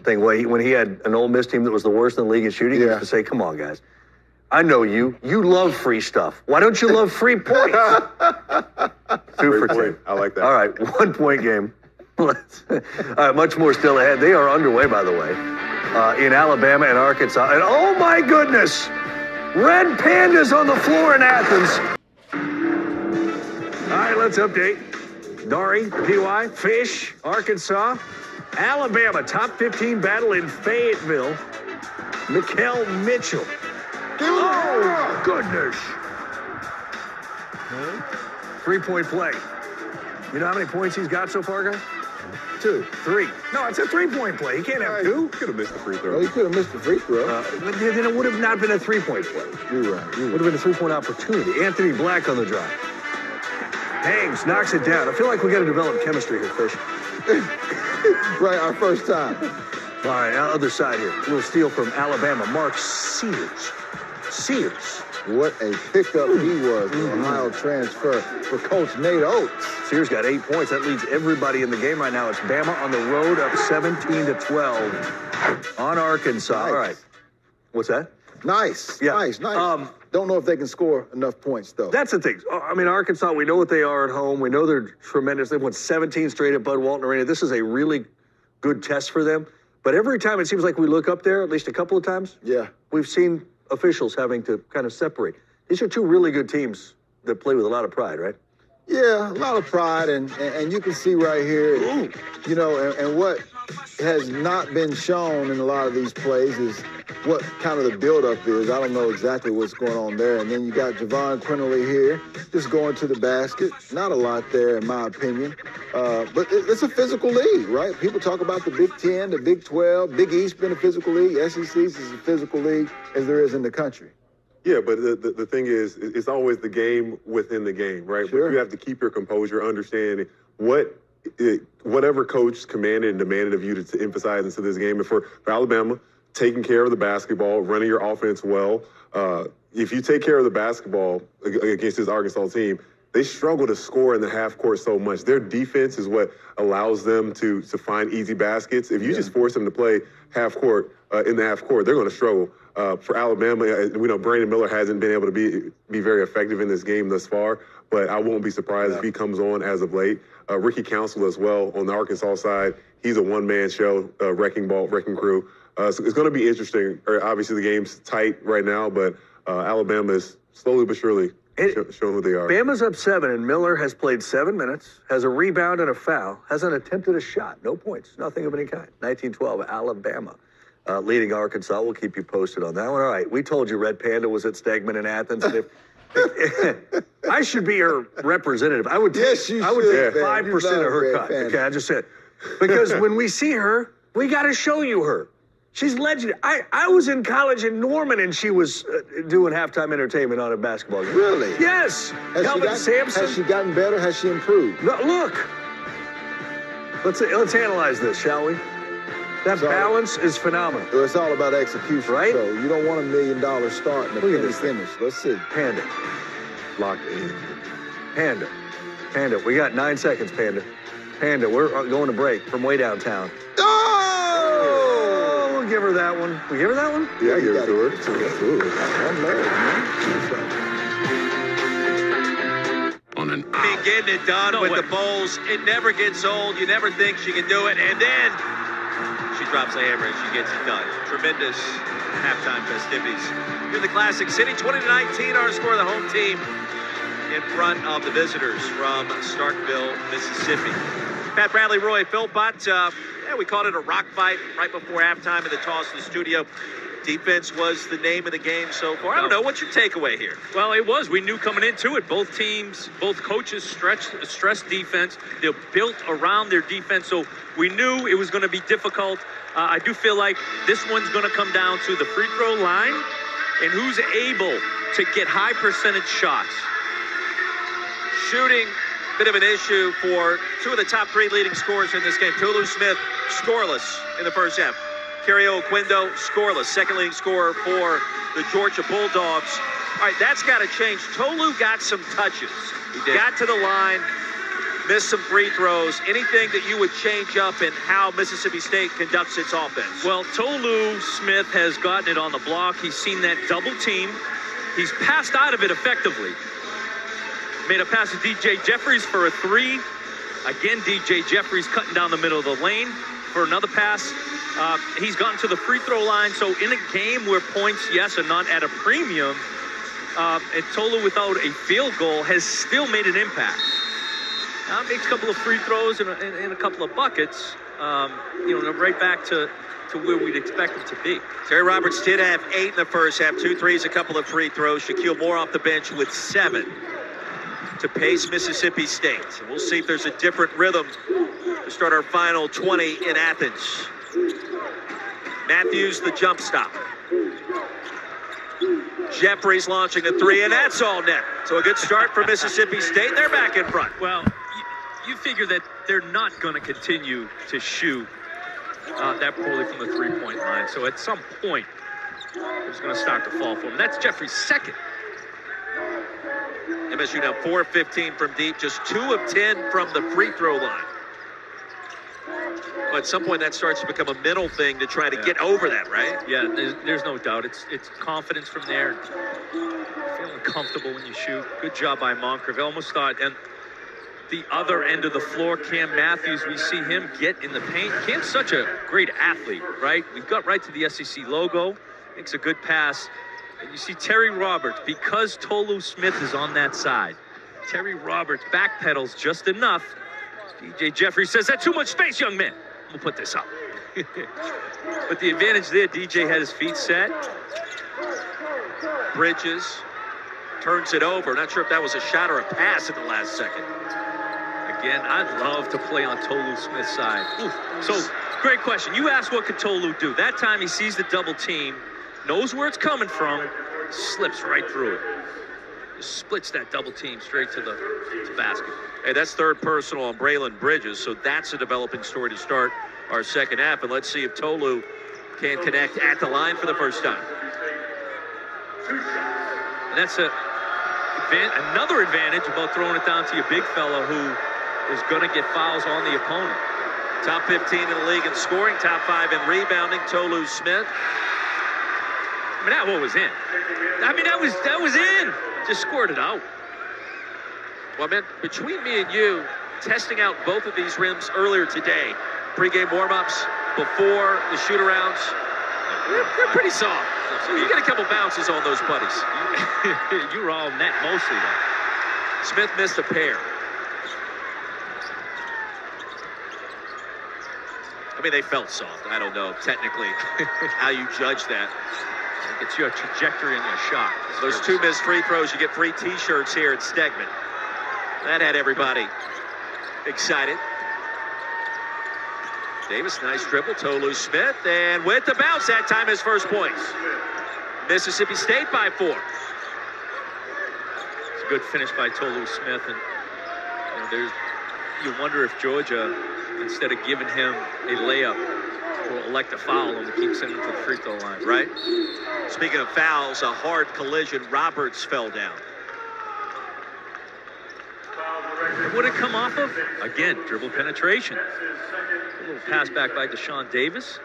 thing. When he had an Ole Miss team that was the worst in the league in shooting, he used to say, come on, guys. I know you. You love free stuff. Why don't you love free points? 2 for 10. I like that. All right, 1 point game. All right, much more still ahead. They are underway, by the way, in Alabama and Arkansas. And oh my goodness, Red Pandas on the floor in Athens. All right, let's update. Dari, PY, Fish, Arkansas, Alabama, top 15 battle in Fayetteville. Mikel Mitchell. Oh, goodness. 3-point play. You know how many points he's got so far, guys? 2, 3. No, it's a 3-point play. He can't have 2. Could have missed the free throw. Well, he could have missed the free throw. But then it would have not been a 3-point play. You're right. It would have been a 3-point opportunity. Anthony Black on the drive. Hangs, knocks it down. I feel like we got to develop chemistry here, Fish. Right, our first time. All right, other side here. A little steal from Alabama. Mark Sears. What a pickup he was. The Ohio transfer for Coach Nate Oates. Sears got 8 points. That leads everybody in the game right now. It's Bama on the road up 17-12 on Arkansas. Nice. All right. What's that? Nice. Yeah. Nice. Don't know if they can score enough points, though. That's the thing. I mean, Arkansas, we know what they are at home. We know they're tremendous. They've won 17 straight at Bud Walton Arena. This is a really good test for them. But every time it seems like we look up there, at least a couple of times, we've seen officials having to kind of separate. These are 2 really good teams that play with a lot of pride, right? Yeah, a lot of pride, and you can see right here, you know, and what has not been shown in a lot of these plays is what kind of the buildup is. I don't know exactly what's going on there. And then you got Javon Quinterly here, just going to the basket. Not a lot there, in my opinion. But it's a physical league, right? People talk about the Big 10, the Big 12, Big East being a physical league. SEC is as physical league as there is in the country. Yeah, but the thing is, it's always the game within the game, right? Sure. But you have to keep your composure, understand whatever coach commanded and demanded of you to emphasize into this game. And for Alabama, taking care of the basketball, running your offense well. If you take care of the basketball against this Arkansas team, they struggle to score in the half court so much. Their defense is what allows them to find easy baskets. If you just force them to play half court in the half court, they're going to struggle. For Alabama, we know Brandon Miller hasn't been able to be very effective in this game thus far, but I won't be surprised if he comes on as of late. Ricky Council as well on the Arkansas side. He's a one-man show, wrecking crew. So it's going to be interesting. Obviously, the game's tight right now, but Alabama is slowly but surely showing who they are. Bama's up 7, and Miller has played 7 minutes, has a rebound and a foul, hasn't attempted a shot, no points, nothing of any kind. 19-12, Alabama. Leading Arkansas. We'll keep you posted on that one. All right, we told you Red Panda was at Stegman in Athens. And if I should be her representative, I would take 5% of her cut. Okay, I just said. Because when we see her, we got to show you her. She's legendary. I was in college in Norman, and she was doing halftime entertainment on a basketball game. Really? Yes. Kelvin Sampson. Has she gotten better? Has she improved? No, look. Let's analyze this, shall we? That balance is phenomenal. It's all about execution, right? So you don't want $1 million start and a finish. Let's see. Panda. Locked in. Panda. We got 9 seconds, Panda. Panda, we're going to break from way downtown. Oh! We'll give her that one. We give her that one? Yeah, I give it to her. Getting it done with the bowls. It never gets old. You never think she can do it. And then she drops the hammer and she gets it done. Tremendous halftime festivities. Here in the Classic City, 20-19, our score, the home team in front of the visitors from Starkville, Mississippi. Pat Bradley, Roy Philpott. We called it a rock fight right before halftime in the toss in the studio. Defense was the name of the game so far. I don't know. What's your takeaway here? Well, it was. We knew coming into it, both teams, both coaches stressed defense. They're built around their defense, so we knew it was going to be difficult. I do feel like this one's going to come down to the free throw line and who's able to get high percentage shots. Shooting Bit of an issue for two of the top three leading scorers in this game. Tolu Smith scoreless in the first half. Kerry Oquendo scoreless, second leading scorer for the Georgia Bulldogs. All right, that's got to change. Tolu got some touches. He did. Got to the line, missed some free throws. Anything that you would change up in how Mississippi State conducts its offense? Well, Tolu Smith has gotten it on the block. He's seen that double team. He's passed out of it effectively. Made a pass to DJ Jeffries for a three. Again, DJ Jeffries cutting down the middle of the lane for another pass. He's gotten to the free throw line. So in a game where points, yes, are not at a premium, and Tolu without a field goal has still made an impact. Makes a couple of free throws and a couple of buckets. Right back to where we'd expect him to be. Terry Roberts did have 8 in the first half, 2 threes, a couple of free throws. Shaquille Moore off the bench with 7 to pace Mississippi State. We'll see if there's a different rhythm to start our final 20 in Athens. Matthews, the jump stop. Jeffries launching a 3, and that's all net. So a good start for Mississippi State. They're back in front. Well, you figure that they're not going to continue to shoot that poorly from the three-point line. So at some point, it's going to start to fall for them. That's Jeffries' second. MSU now 4 of 15 from deep, just 2 of 10 from the free throw line. But at some point, that starts to become a mental thing to try to get over that, right? Yeah, there's no doubt. It's confidence from there. Feeling comfortable when you shoot. Good job by Moncrief. I almost thought, and the other end of the floor, Cam Matthews, we see him get in the paint. Cam's such a great athlete, right? We got right to the SEC logo. Makes a good pass. And you see Terry Roberts, because Tolu Smith is on that side. Terry Roberts backpedals just enough. DJ Jeffries says, that's too much space, young man. We'll put this up. But the advantage there, DJ had his feet set. Bridges turns it over. Not sure if that was a shot or a pass at the last second. Again, I'd love to play on Tolu Smith's side. Ooh. So, great question. You asked what could Tolu do. That time he sees the double team, knows where it's coming from, slips right through it. Just splits that double team straight to the basket. Hey, that's third personal on Braylon Bridges, so that's a developing story to start our second half. And let's see if Tolu can connect at the line for the first time. And that's another advantage about throwing it down to your big fella who is going to get fouls on the opponent. Top 15 in the league in scoring, top 5 in rebounding, Tolu Smith. I mean, that one was in. I mean, that was in. Just scored it out. Well, man, between me and you, testing out both of these rims earlier today, pregame warm-ups, before the shoot-arounds, they're pretty soft. So you get a couple bounces on those putties. You were all net mostly, though. Smith missed a pair. I mean, they felt soft. I don't know technically how you judge that. It's your trajectory and your shot. Those 2 missed free throws, you get free T-shirts here at Stegman. That had everybody excited. Davis, nice dribble. Tolu Smith, and with the bounce, that time his first points. Mississippi State by 4. It's a good finish by Tolu Smith, and you wonder if Georgia, instead of giving him a layup, will elect to foul him to keep sending him to the free throw line. Right. Speaking of fouls, a hard collision. Roberts fell down. And what did it come off of? Again, dribble penetration. A little pass back by Deshaun Davis.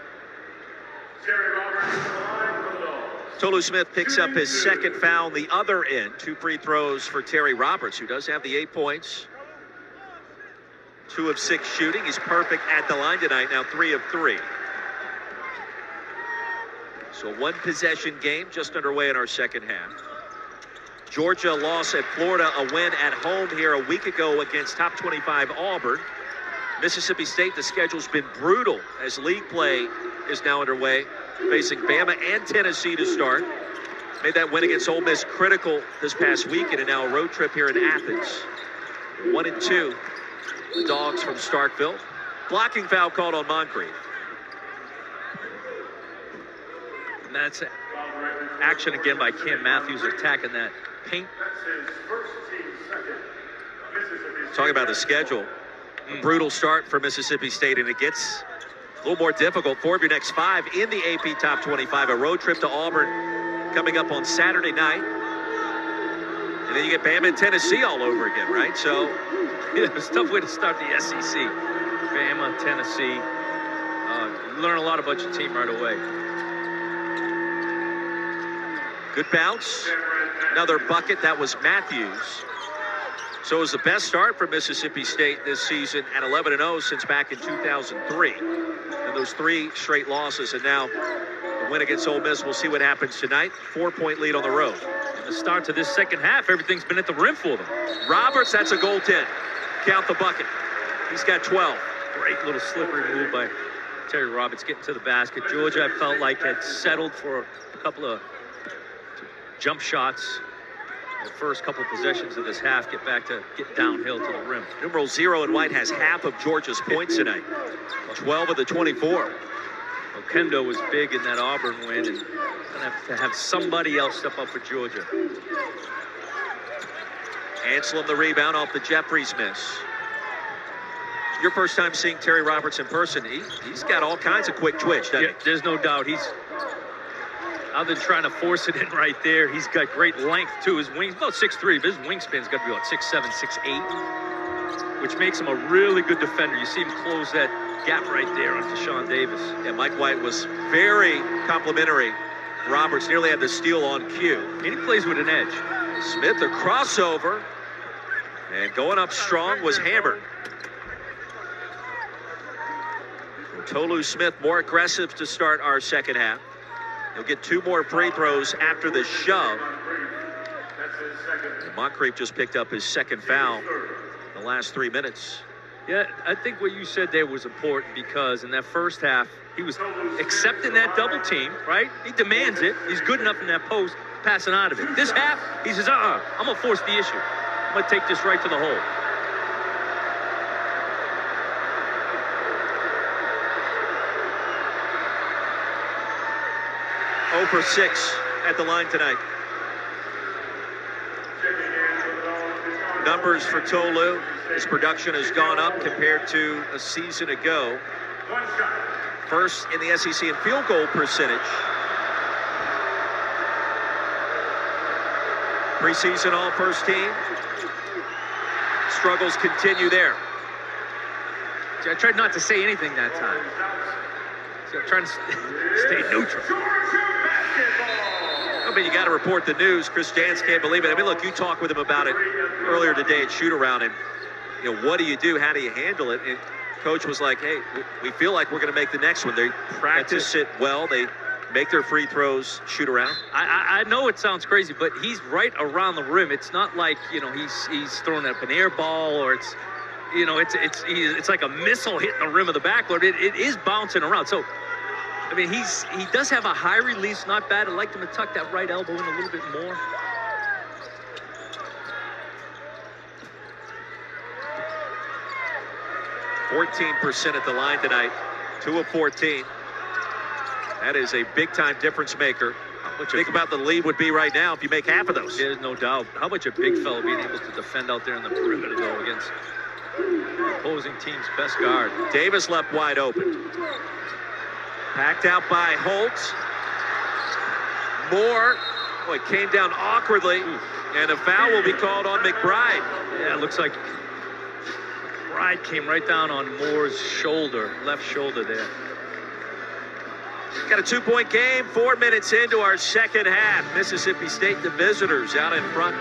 Tolu Smith picks up his second foul on the other end. 2 free throws for Terry Roberts, who does have the 8 points. 2 of 6 shooting. He's perfect at the line tonight. Now 3 of 3. So 1 possession game just underway in our second half. Georgia loss at Florida, a win at home here a week ago against top 25 Auburn. Mississippi State, the schedule's been brutal as league play is now underway, facing Bama and Tennessee to start. Made that win against Ole Miss critical this past weekend, and now a road trip here in Athens. 1-2, the Dogs from Starkville. Blocking foul called on Moncrief. And that's action again by Cam Matthews attacking that paint. Talking about the schedule, a brutal start for Mississippi State, and it gets a little more difficult. 4 of your next 5 in the AP Top 25. A road trip to Auburn coming up on Saturday night. And then you get Bama and Tennessee all over again, right? So yeah, it's a tough way to start the SEC. Bama, Tennessee. You learn a lot about your team right away. Good bounce. Another bucket. That was Matthews. So it was the best start for Mississippi State this season at 11-0 since back in 2003. And those 3 straight losses, and now the win against Ole Miss. We'll see what happens tonight. 4-point lead on the road. And the start to this second half, everything's been at the rim for them. Roberts, that's a goaltend. Count the bucket. He's got 12. Great little slippery move by Terry Roberts getting to the basket. Georgia, I felt like, had settled for a couple of jump shots. The first couple of possessions of this half get downhill to the rim. Numeral 0 in white has half of Georgia's points tonight. 12 of the 24. Okendo was big in that Auburn win, and gonna have to have somebody else step up for Georgia. Anselm the rebound off the Jeffries miss. Your first time seeing Terry Roberts in person. He's got all kinds of quick twitch, doesn't he? There's no doubt. He's, other than trying to force it in right there, he's got great length too. His wings, about 6'3", but his wingspan's got to be about 6'7", 6'8", which makes him a really good defender. You see him close that gap right there on Deshaun Davis. Yeah, Mike White was very complimentary. Roberts nearly had the steal on cue. And he plays with an edge. Smith, a crossover. And going up strong was hammered. Tolu Smith more aggressive to start our second half. He'll get 2 more free throws after the shove. And Moncrief just picked up his second foul in the last 3 minutes. Yeah, I think what you said there was important, because in that first half, he was accepting that double team, right? He demands it. He's good enough in that post, passing out of it. This half, he says, I'm going to force the issue. I'm going to take this right to the hole. For 6 at the line tonight. Numbers for Tolu. His production has gone up compared to a season ago. First in the SEC in field goal percentage. Preseason all-first team. Struggles continue there. See, I tried not to say anything that time. So I'm trying to stay neutral. I mean, you got to report the news. Chris Jans can't believe it. I mean, look, you talked with him about it earlier today at shoot-around, and, you know, what do you do? How do you handle it? And Coach was like, hey, we feel like we're going to make the next one. They practice it well. They make their free throws, shoot around. I know it sounds crazy, but he's right around the rim. It's not like, you know, he's throwing up an air ball, or it's, you know, it's like a missile hitting the rim of the backboard. It is bouncing around. So, I mean, he does have a high release, not bad. I'd like him to tuck that right elbow in a little bit more. %14 at the line tonight, 2 of 14. That is a big-time difference maker. Think about the lead would be right now if you make half of those. There's no doubt. How about your big fella being able to defend out there in the perimeter, though, against the opposing team's best guard? Davis left wide open. Packed out by Holt. Moore, boy, came down awkwardly, and a foul will be called on McBride. Yeah, it looks like McBride came right down on Moore's shoulder, left shoulder there. Got a 2-point game, 4 minutes into our second half. Mississippi State, the visitors, out in front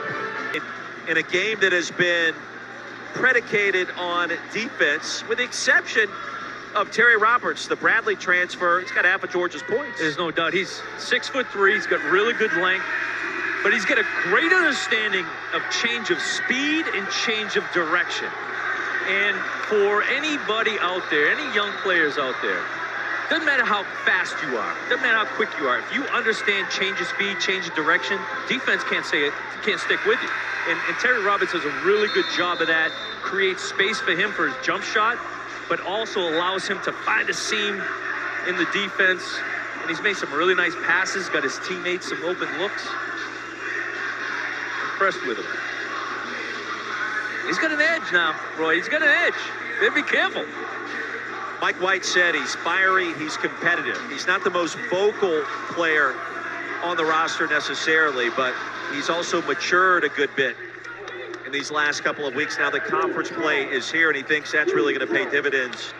in a game that has been predicated on defense, with the exception of Terry Roberts, the Bradley transfer. He's got half of Georgia's points. There's no doubt. He's 6'3". He's got really good length, but he's got a great understanding of change of speed and change of direction. And for anybody out there, any young players out there, doesn't matter how fast you are, doesn't matter how quick you are. If you understand change of speed, change of direction, defense can't stick with you. And Terry Roberts does a really good job of that. Creates space for him for his jump shot, but also allows him to find a seam in the defense. And he's made some really nice passes, got his teammates some open looks. Impressed with him. He's got an edge now, Roy. He's got an edge. Better be careful. Mike White said he's fiery, he's competitive. He's not the most vocal player on the roster necessarily, but he's also matured a good bit in these last couple of weeks. Now the conference play is here, and he thinks that's really going to pay dividends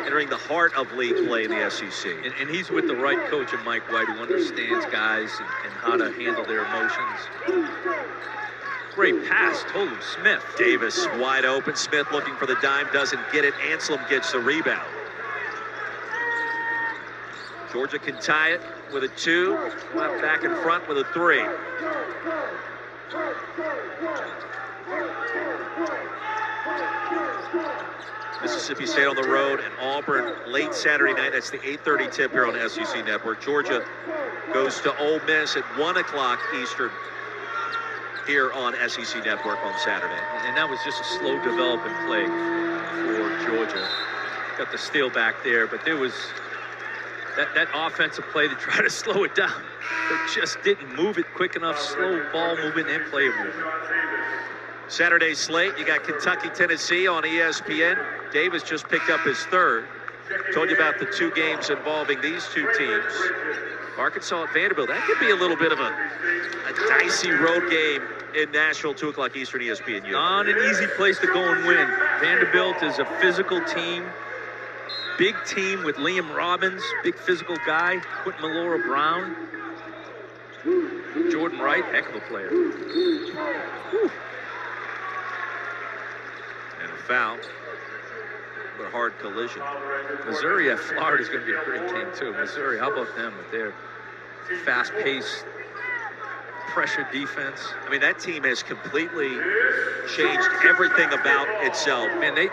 entering the heart of league play in the SEC. And he's with the right coach in Mike White, who understands guys and how to handle their emotions. Great pass, Tolu Smith. Davis wide open. Smith looking for the dime, doesn't get it. Anselm gets the rebound. Georgia can tie it with a 2. Left back in front with a 3. Mississippi State on the road and Auburn late Saturday night. That's the 8:30 tip here on SEC Network. Georgia goes to Ole Miss at 1 o'clock Eastern here on SEC Network on Saturday. And that was just a slow developing play for Georgia. Got the steal back there, but there was that offensive play to try to slow it down. They just didn't move it quick enough. Slow ball movement and play movement. Saturday slate, you got Kentucky, Tennessee on ESPN. Davis just picked up his 3rd. Told you about the 2 games involving these 2 teams. Arkansas at Vanderbilt. That could be a little bit of a dicey road game in Nashville, 2 o'clock Eastern, ESPN. Not an easy place to go and win. Vanderbilt is a physical team. Big team with Liam Robbins, big physical guy. Quentin Melora Brown. Jordan Wright, heck of a player. Whew. And a foul. But a hard collision. Missouri at Florida is going to be a great game, too. Missouri, how about them with their fast-paced pressure defense? I mean, that team has completely changed everything about itself. Man, they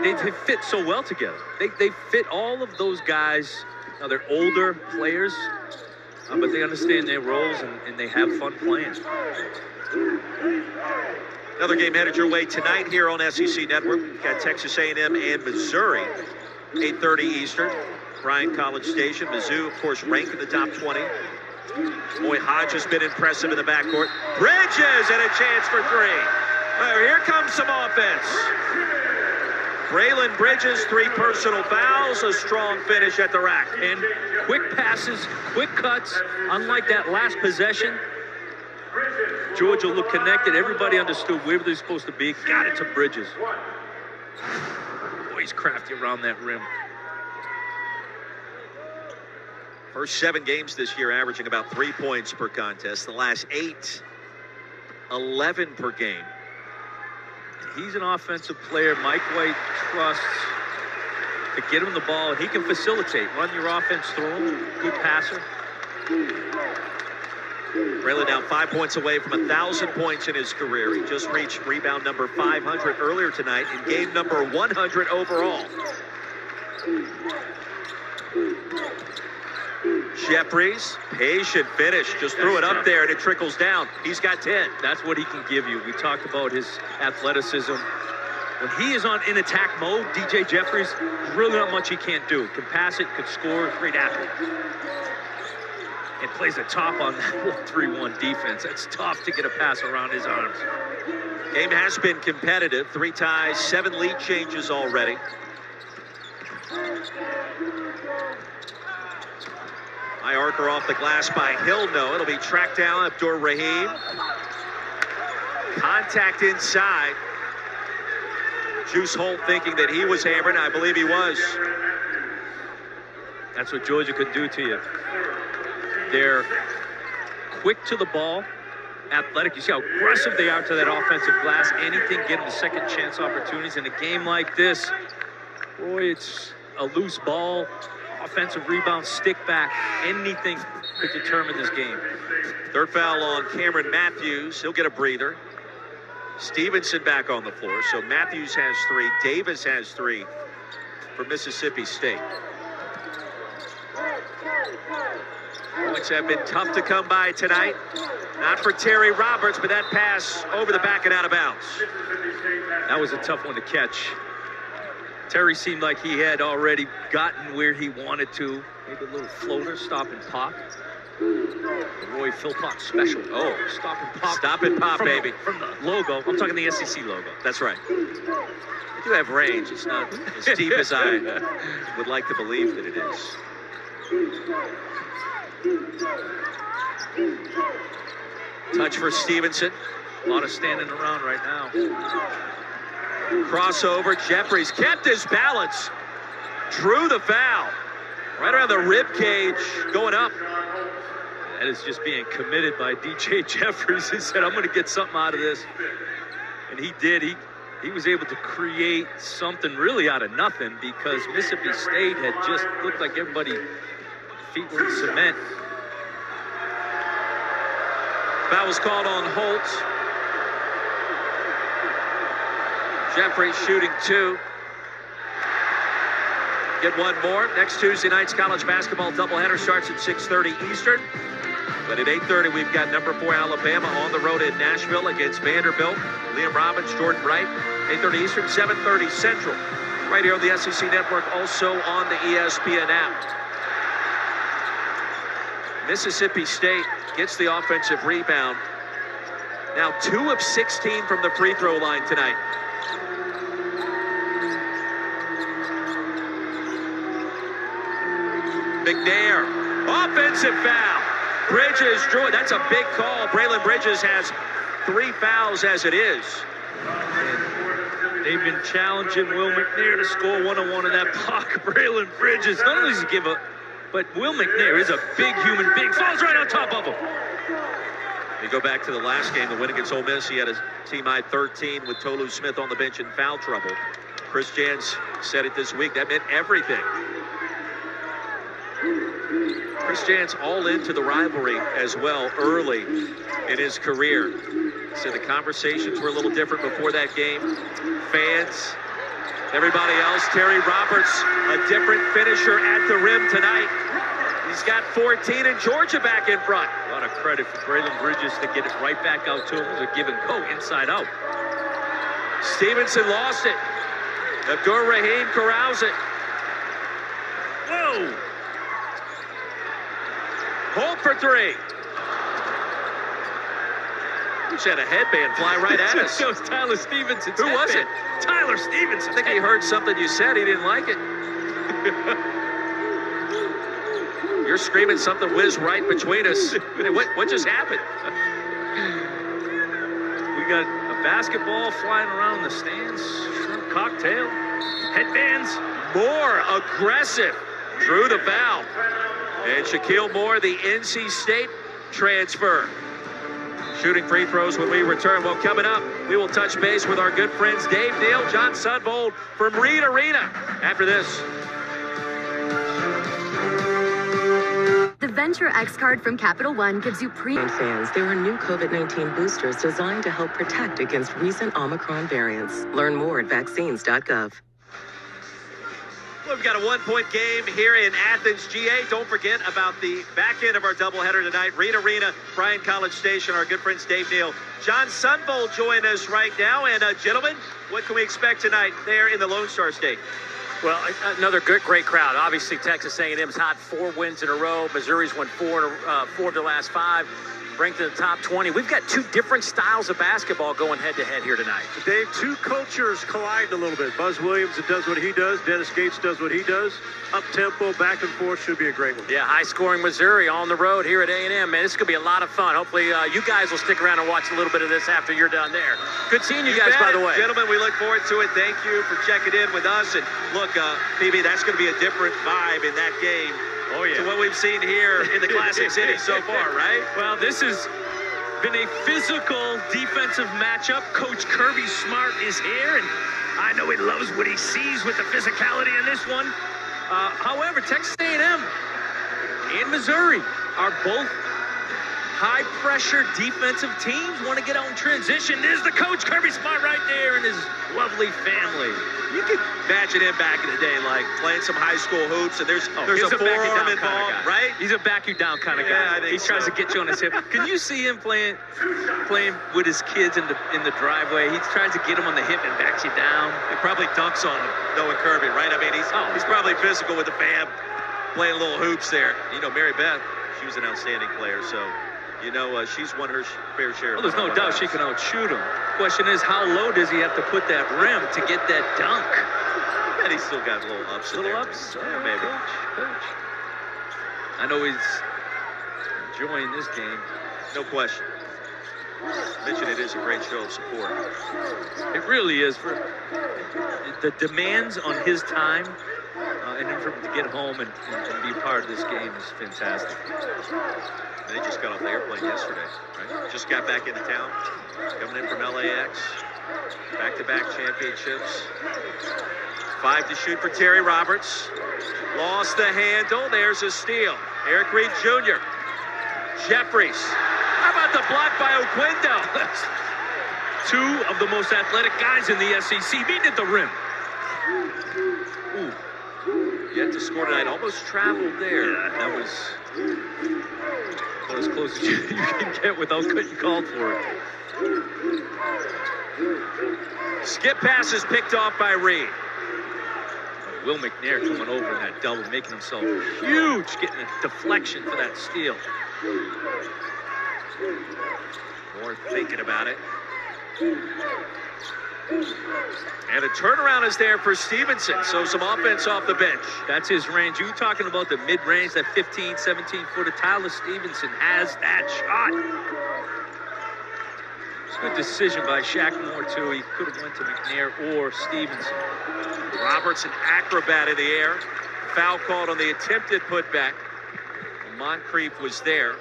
fit so well together. They fit all of those guys. Now, they're older players, but they understand their roles, and they have fun playing. Another game headed your way tonight here on SEC Network. We've got Texas A&M and Missouri, 8:30 Eastern. Bryan College Station. Mizzou, of course, ranked in the top 20. Boy, Hodge has been impressive in the backcourt. Bridges and a chance for 3. Here comes some offense. Braylon Bridges, 3 personal fouls, a strong finish at the rack. And quick passes, quick cuts, unlike that last possession. Georgia looked connected. Everybody understood where they're supposed to be. Got it to Bridges. Boy, he's crafty around that rim. First 7 games this year averaging about 3 points per contest. The last 8, 11 per game. He's an offensive player Mike White trusts to get him the ball. He can facilitate. Run your offense through him. Good passer. Braylon now 5 points away from 1,000 points in his career. He just reached rebound number 500 earlier tonight in game number 100 overall. Jeffries, patient finish, just threw it up there and it trickles down. He's got 10. That's what he can give you. We talked about his athleticism. When he is in attack mode, DJ Jeffries, really not much he can't do. Can pass it, could score, great athlete. And plays the top on that 3-1 defense. That's tough to get a pass around his arms. Game has been competitive. 3 ties, 7 lead changes already. High archer off the glass by Hill. No, it'll be tracked down. Abdur Rahim. Contact inside. Juice Holt thinking that he was hammered. I believe he was. That's what Georgia could do to you. They're quick to the ball, athletic. You see how aggressive they are to that offensive glass. Anything, get them second chance opportunities. In a game like this, boy, it's a loose ball, offensive rebound, stick back. Anything could determine this game. 3rd foul on Cameron Matthews. He'll get a breather. Stevenson back on the floor. So Matthews has 3. Davis has 3 for Mississippi State. Points have been tough to come by tonight. Not for Terry Roberts, but that pass over the back and out of bounds. That was a tough one to catch. Terry seemed like he had already gotten where he wanted to. Maybe a little floater, stop and pop. Roy Philpott special. Oh, stop and pop. Stop and pop, baby. From the logo. I'm talking the SEC logo. That's right. They do have range. It's not as deep as I would like to believe that it is. Touch for Stevenson. A lot of standing around right now. Crossover. Jeffries kept his balance. Drew the foul. Right around the rib cage. Going up. That is just being committed by DJ Jeffries. He said, I'm going to get something out of this. And he did. He was able to create something really out of nothing because Mississippi State had just looked like everybody feet were in cement. Foul was called on Holt. Jeffries shooting 2. Get one more. Next Tuesday night's college basketball doubleheader starts at 6:30 Eastern. But at 8:30, we've got number 4 Alabama on the road in Nashville against Vanderbilt. Liam Robbins, Jordan Wright, 8:30 Eastern, 7:30 Central. Right here on the SEC Network, also on the ESPN app. Mississippi State gets the offensive rebound. Now 2 of 16 from the free throw line tonight. McNair, offensive foul. Bridges drew it. That's a big call. Braylon Bridges has 3 fouls as it is. And they've been challenging Will McNair to score one-on-one in that block. Braylon Bridges, not only does he give up, but Will McNair is a big human being. Falls right on top of him. You go back to the last game, the win against Ole Miss. He had a team-high 13 with Tolu Smith on the bench in foul trouble. Chris Jans said it this week. That meant everything. Chris Jans all into the rivalry as well early in his career. So the conversations were a little different before that game. Fans, everybody else. Terry Roberts, a different finisher at the rim tonight. He's got 14 and Georgia back in front. A lot of credit for Braylon Bridges to get it right back out to him. It was a give and go inside out. Stevenson lost it. Abdur Rahim corrals it. Whoa! Holt for 3. Just had a headband fly right at us. It was Tyler Stevenson. Who was it? Tyler Stevenson. I think he heard something you said. He didn't like it. You're screaming something whizzed right between us. What just happened? We got a basketball flying around in the stands. Shrimp cocktail. Headbands. More aggressive. Drew the foul. And Shaquille Moore, the NC State transfer. Shooting free throws when we return. Well, coming up, we will touch base with our good friends Dave Neal, John Sundvold from Reed Arena after this. The Venture X card from Capital One gives you fans, there are new COVID-19 boosters designed to help protect against recent Omicron variants. Learn more at vaccines.gov. Well, we've got a one-point game here in Athens, GA. Don't forget about the back end of our doubleheader tonight. Reed Arena, Bryan College Station. Our good friends Dave Neal, John Sundvold join us right now. And gentlemen, what can we expect tonight there in the Lone Star State? Well, another great crowd. Obviously, Texas A&M's hot, 4 wins in a row. Missouri's won 4 of the last 5. Ranked in the top 20. We've got 2 different styles of basketball going head-to-head here tonight. Dave, 2 cultures collide a little bit. Buzz Williams does what he does. Dennis Gates does what he does. Up-tempo, back and forth should be a great one. Yeah, high-scoring Missouri on the road here at A&M. Man, this is going to be a lot of fun. Hopefully, you guys will stick around and watch a little bit of this after you're done there. Good seeing you guys, by the way. Gentlemen, we look forward to it. Thank you for checking in with us. And look, PB, that's going to be a different vibe in that game. Oh, yeah. To what we've seen here in the Classic City so far, right? Well, this has been a physical defensive matchup. Coach Kirby Smart is here, and I know he loves what he sees with the physicality in this one. However, Texas A&M and Missouri are both high-pressure defensive teams. Want to get out in transition. There's the coach, Kirby Smart, right there, and his lovely family. You could imagine him back in the day, like playing some high school hoops, and there's a forearm involved, right? He's a back you down kind of guy. I think he tries to get you on his hip. Can you see him playing with his kids in the driveway? He tries to get him on the hip and backs you down. He probably dunks on him, knowing Kirby, right? I mean, he's probably physical with the fam, playing little hoops there. You know, Mary Beth, She was an outstanding player, so you know she's won her fair share. Well, there's no doubt she can outshoot him. Question is, how low does he have to put that rim to get that dunk? And he's still got a little ups in there. Yeah, maybe. Coach. I know he's enjoying this game. No question. Mention it is a great show of support. It really is. For the demands on his time and then for him to get home and be a part of this game is fantastic. They just got off the airplane yesterday, right? Just got back into town, coming in from LAX. Back-to-back championships. 5 to shoot for Terry Roberts. Lost the handle. There's a steal. Eric Reed Jr. Jeffries. How about the block by Oquendo? Two of the most athletic guys in the SEC meeting at the rim. Ooh. Yet to score tonight. Almost traveled there. Yeah, that was as close as you can get without getting called for it. Skip pass is picked off by Reed. Will McNair coming over in that double, making himself huge, getting a deflection for that steal. More thinking about it. And a turnaround is there for Stevenson, so some offense off the bench. That's his range. You were talking about the mid-range, that 15, 17-footer. Tyler Stevenson has that shot. Good decision by Shaq Moore, too. He could have went to McNair or Stevenson. Roberts, an acrobat in the air. Foul called on the attempted putback. Moncrief was there.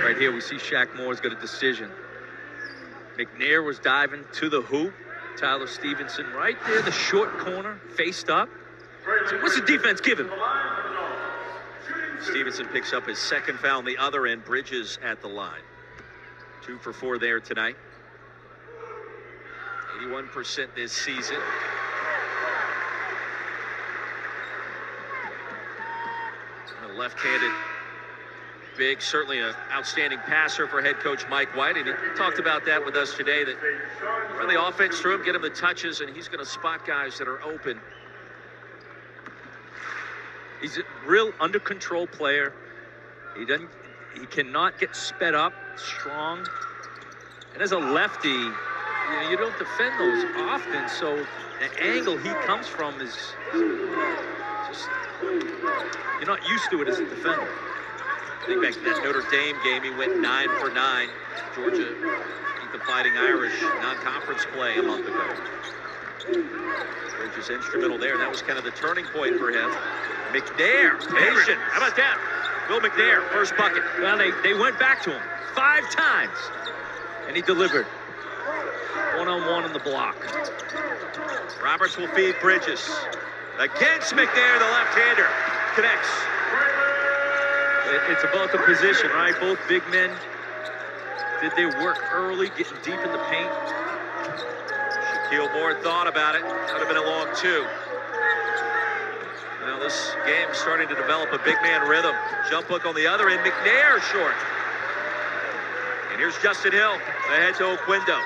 Right here, we see Shaq Moore's got a decision. McNair was diving to the hoop. Tyler Stevenson right there, the short corner, faced up. So what's the defense give him? Stevenson picks up his second foul on the other end. Bridges at the line. 2 for 4 there tonight. 81% this season. A left-handed big, certainly an outstanding passer for head coach Mike White. And he talked about that with us today, that run the offense through him, get him the touches, and he's going to spot guys that are open. He's a real under control player. He cannot get sped up, strong. And as a lefty, you don't defend those often, so the angle he comes from is just, you're not used to it as a defender. I think back to that Notre Dame game, he went 9 for 9. Georgia beat the Fighting Irish non-conference play a month ago. Bridges instrumental there, and that was kind of the turning point for him. McNair, patient. How about that? Will McNair, first bucket. Well, they went back to him 5 times, and he delivered. One-on-one on the block. Roberts will feed Bridges. Against McNair, the left-hander. Connects. It's about the position, right? Both big men did their work early, getting deep in the paint. Shaquille Moore thought about it. Could have been a long 2. Now this game's starting to develop a big man rhythm. Jump hook on the other end. McNair short. And here's Justin Hill ahead to Oquendo.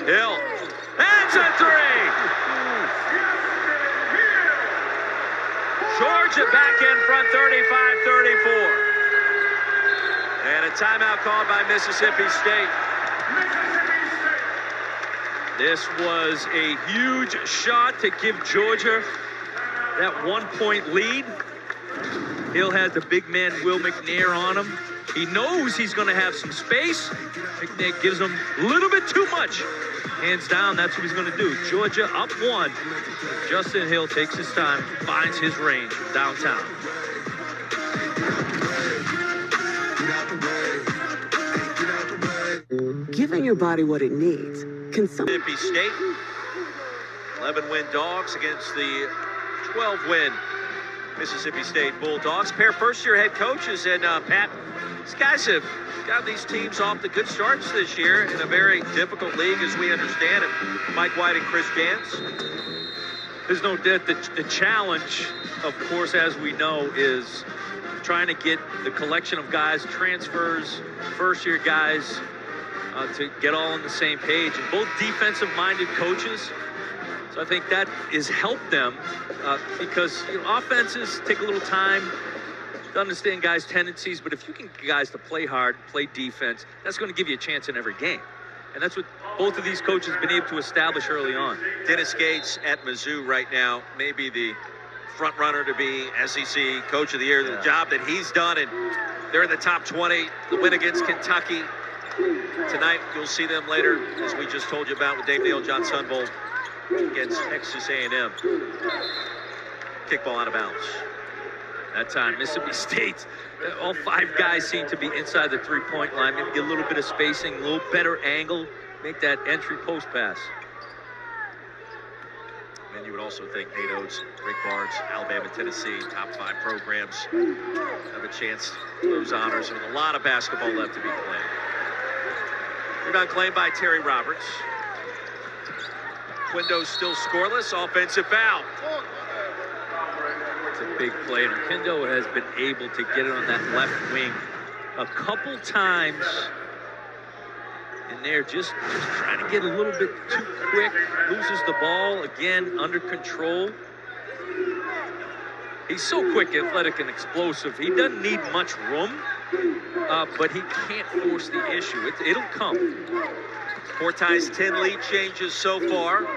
Hill. That's a 3! Georgia back in front, 35-34. And a timeout called by Mississippi State. This was a huge shot to give Georgia that 1-point lead. Hill has the big man Will McNair on him. He knows he's going to have some space. McNair gives him a little bit too much. Hands down, that's what he's going to do. Georgia up 1. Justin Hill takes his time, finds his range downtown. Giving your body what it needs. Mississippi State, 11-win Dogs against the 12-win Mississippi State Bulldogs. Pair first-year head coaches, and Pat, these guys have got these teams off to good starts this year in a very difficult league, as we understand it. Mike White and Chris Jans. There's no doubt that the challenge, of course, as we know, is trying to get the collection of guys, transfers, first-year guys, to get all on the same page. And both defensive-minded coaches. So I think that has helped them because offenses take a little time to understand guys' tendencies. But if you can get guys to play hard, play defense, that's going to give you a chance in every game. And that's what both of these coaches have been able to establish early on. Dennis Gates at Mizzou right now, maybe the front runner to be SEC Coach of the Year. The job that he's done, and they're in the top 20. The win against Kentucky tonight, you'll see them later, as we just told you about with Dave Neal, John Sun Bowl against Texas A&M. Kickball out of bounds. That time, Mississippi State, all 5 guys seem to be inside the 3-point line. Maybe get a little bit of spacing, a little better angle, make that entry post pass. And you would also think Nate Oates, Rick Barnes, Alabama, Tennessee, top 5 programs have a chance for those honors with a lot of basketball left to be played. Rebound claimed by Terry Roberts. Quindo still scoreless. Offensive foul. It's a big play, and Quindo has been able to get it on that left wing a couple times. And they're just trying to get a little bit too quick. Loses the ball, again, under control. He's so quick, athletic, and explosive. He doesn't need much room, but he can't force the issue. It'll come. Four ties, 10 lead changes so far.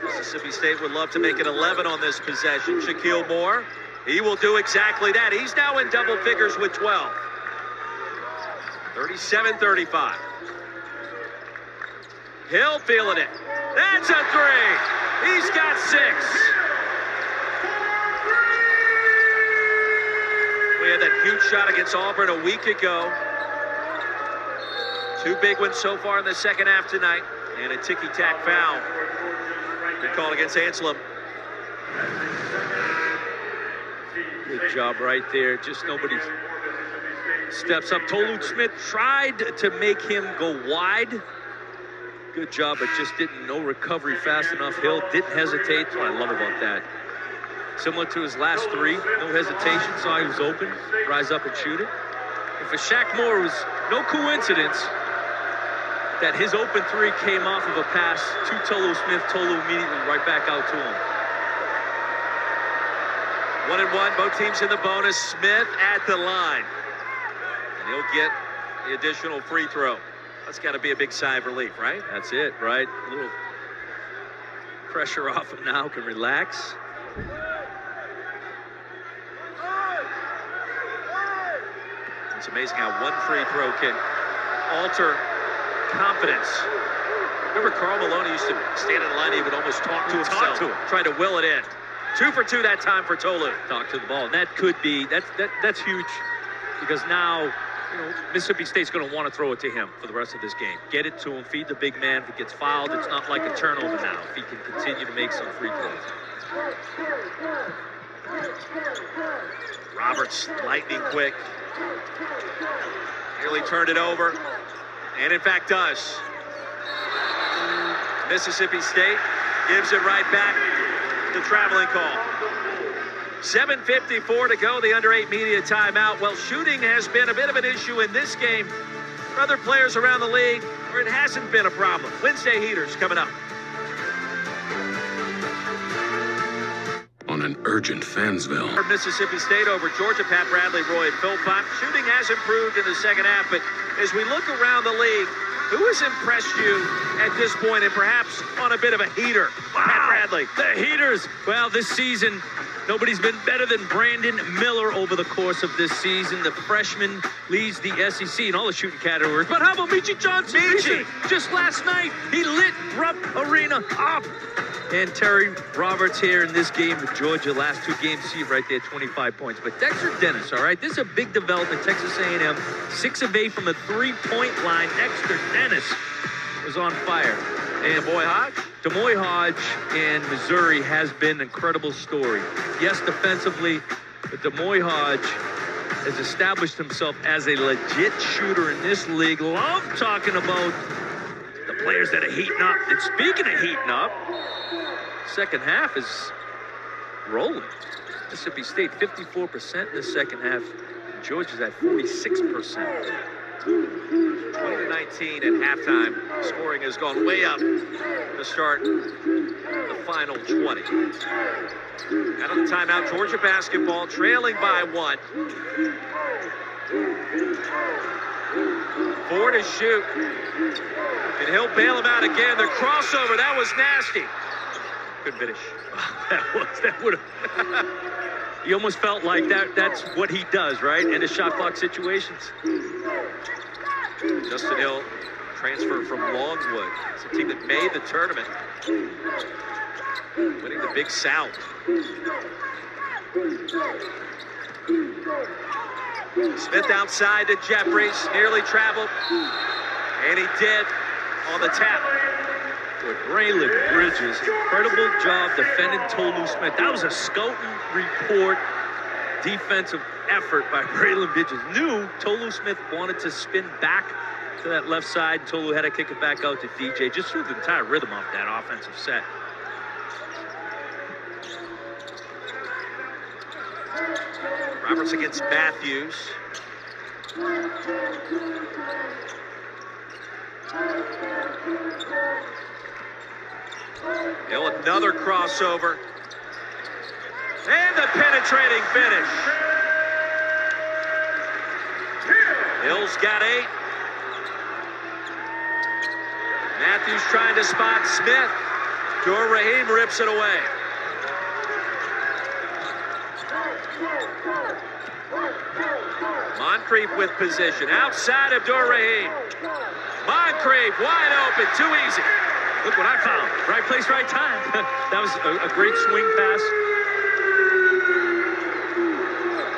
Mississippi State would love to make it 11 on this possession. Shaquille Moore, he will do exactly that. He's now in double figures with 12. 37-35. Hill feeling it. That's a 3. He's got 6. We had that huge shot against Auburn a week ago. 2 big ones so far in the second half tonight. And a ticky-tack foul. Good call against Anselm. Good job right there. Just nobody steps up. Tolu Smith tried to make him go wide. Good job, but just didn't. No recovery fast enough. Hill didn't hesitate. That's what I love about that. Similar to his last 3. No hesitation. Saw he was open. Rise up and shoot it. And for Shaq Moore, it was no coincidence that his open 3 came off of a pass to Tolu Smith. Tolu immediately right back out to him. 1-1, both teams in the bonus. Smith at the line. And he'll get the additional free throw. That's got to be a big sigh of relief, right? That's it, right? A little pressure off him now, can relax. It's amazing how one free throw can alter confidence. Remember Karl Malone used to stand in the line, he would almost talk to himself, trying to will it in. 2 for 2 that time for Tolu. Talk to the ball, and that could be, that's huge, because now, Mississippi State's going to want to throw it to him for the rest of this game. Get it to him, feed the big man. If he gets fouled, it's not like a turnover now, if he can continue to make some free throws. Roberts, lightning quick. Nearly turned it over. And in fact does. Mississippi State gives it right back. The traveling call. 7:54 to go, the under 8 media timeout. Well, shooting has been a bit of an issue in this game for other players around the league, where it hasn't been a problem. Wednesday heaters coming up. On an urgent Fansville. Mississippi State over Georgia. Pat Bradley, Roy Philpott. Shooting has improved in the second half, but as we look around the league, who has impressed you at this point, and perhaps on a bit of a heater? Wow. Pat Bradley. The heaters. Well, this season, nobody's been better than Brandon Miller over the course of this season. The freshman leads the SEC in all the shooting categories. But how about Meechie Johnson? Meechie. Just last night, he lit Rupp Arena up. And Terry Roberts here in this game with Georgia. Last 2 games, see right there, 25 points. But Dexter Dennis, all right, this is a big development. Texas A&M, 6 of 8 from the 3-point line. Dexter Dennis was on fire. And D'Moy Hodge? D'Moy Hodge in Missouri has been an incredible story. Yes, defensively, but D'Moy Hodge has established himself as a legit shooter in this league. Love talking about the players that are heating up. And speaking of heating up, second half is rolling. Mississippi State 54% in the second half. Georgia's at 46%. 20-19 at halftime. Scoring has gone way up to start the final 20. Out of the timeout, Georgia basketball trailing by 1. 4 to shoot. And he'll bail him out again. The crossover, that was nasty. Good finish. That would have. You almost felt like that's what he does, right? In the shot clock situations. Justin Hill, transfer from Longwood. It's a team that made the tournament, winning the Big South. Smith outside to Jeffries, nearly traveled, and he did on the tap. With Braylon Bridges, incredible job defending Tolu Smith. That was a scouting report defensive effort by Braylon Bridges. Knew Tolu Smith wanted to spin back to that left side. Tolu had to kick it back out to DJ. Just threw the entire rhythm off that offensive set. Roberts against Matthews. Hill, another crossover. And the penetrating finish. Hill's got 8. Matthews trying to spot Smith. Dur Rahim rips it away. Moncrief with position. Outside of Dur Rahim. Moncrief wide open. Too easy. Look what I found. Right place, right time. That was a great swing pass.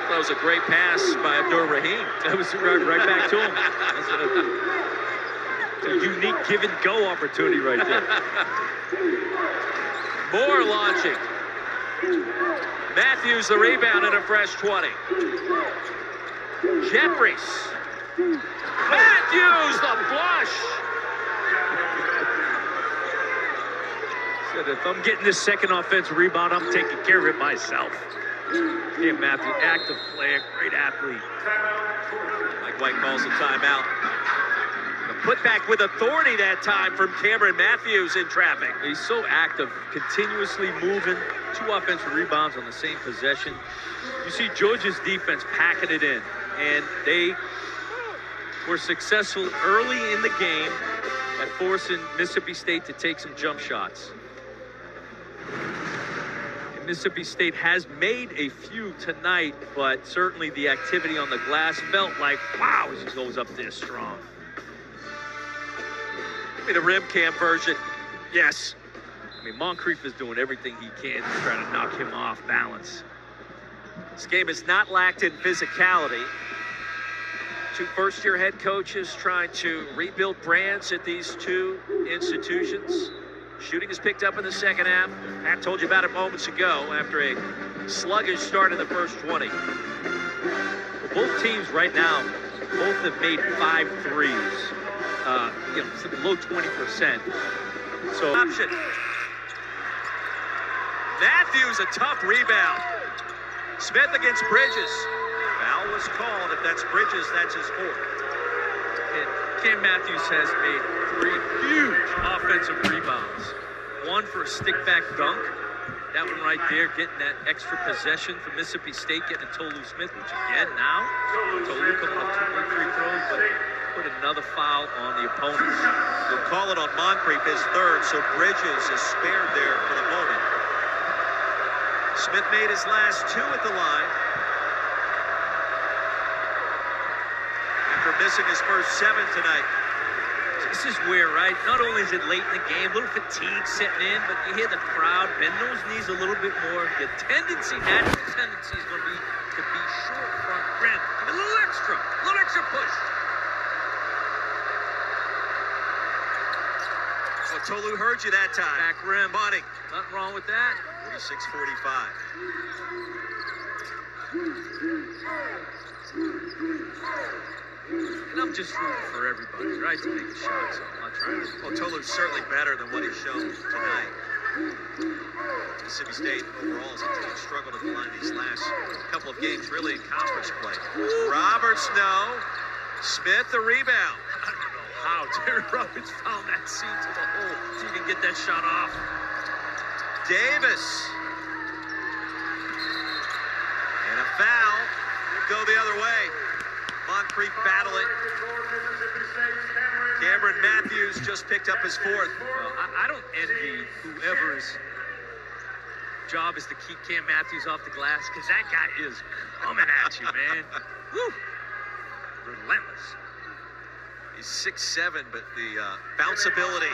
That was a great pass by Dur Rahim. That was right back to him. That's a unique give and go opportunity right there. Moore launching. Matthews the rebound and a fresh 20. Jeffries. Matthews the blush. Said if I'm getting this second offensive rebound, I'm taking care of it myself. Yeah, Matthews, active player, great athlete. Mike White calls a timeout. The putback with authority that time from Cameron Matthews in traffic. He's so active, continuously moving. 2 offensive rebounds on the same possession. You see Georgia's defense packing it in, and they were successful early in the game at forcing Mississippi State to take some jump shots. And Mississippi State has made a few tonight, but certainly the activity on the glass felt like, wow, he goes up there strong. Give me the rim cam version. Yes. I mean, Moncrief is doing everything he can to try to knock him off balance. This game has not lacked in physicality. 2 first-year head coaches trying to rebuild brands at these 2 institutions. Shooting is picked up in the second half. Pat told you about it moments ago after a sluggish start in the first 20. Well, both teams right now, both have made 5 threes. Low 20%. So option. Matthews, a tough rebound. Smith against Bridges. Foul was called. If that's Bridges, that's his 4th. And Cam Matthews has made 3 huge offensive rebounds. 1 for a stick-back dunk. That one right there, getting that extra possession for Mississippi State, getting Tolu Smith, which again now, Tolu coming up 2 more free throws, but put another foul on the opponent. They'll call it on Moncrief, his 3rd, so Bridges is spared there for the moment. Smith made his last 2 at the line. After missing his first 7 tonight. This is where, right, not only is it late in the game, a little fatigue setting in, but you hear the crowd bend those knees a little bit more. Your natural tendency is going to be short front rim. A little extra push. Well, Tolu heard you that time. Back rim. Money. Nothing wrong with that. 46-45. And I'm just rooting for everybody, right, to make a shot, so I'm not trying to... Well, Tolu's certainly better than what he's shown tonight. Mississippi State overall as a team struggled at the line these last couple of games, really in conference play. Roberts, no. Smith, the rebound. I don't know how Terry Roberts found that seam to the hole so he can get that shot off. Davis. And a foul. Go the other way. Moncrief battle it. Cameron Matthews just picked up his fourth. Well, I don't envy whoever's job is to keep Cam Matthews off the glass, because that guy is coming at you, man. Woo! Relentless. He's 6'7", but the bounceability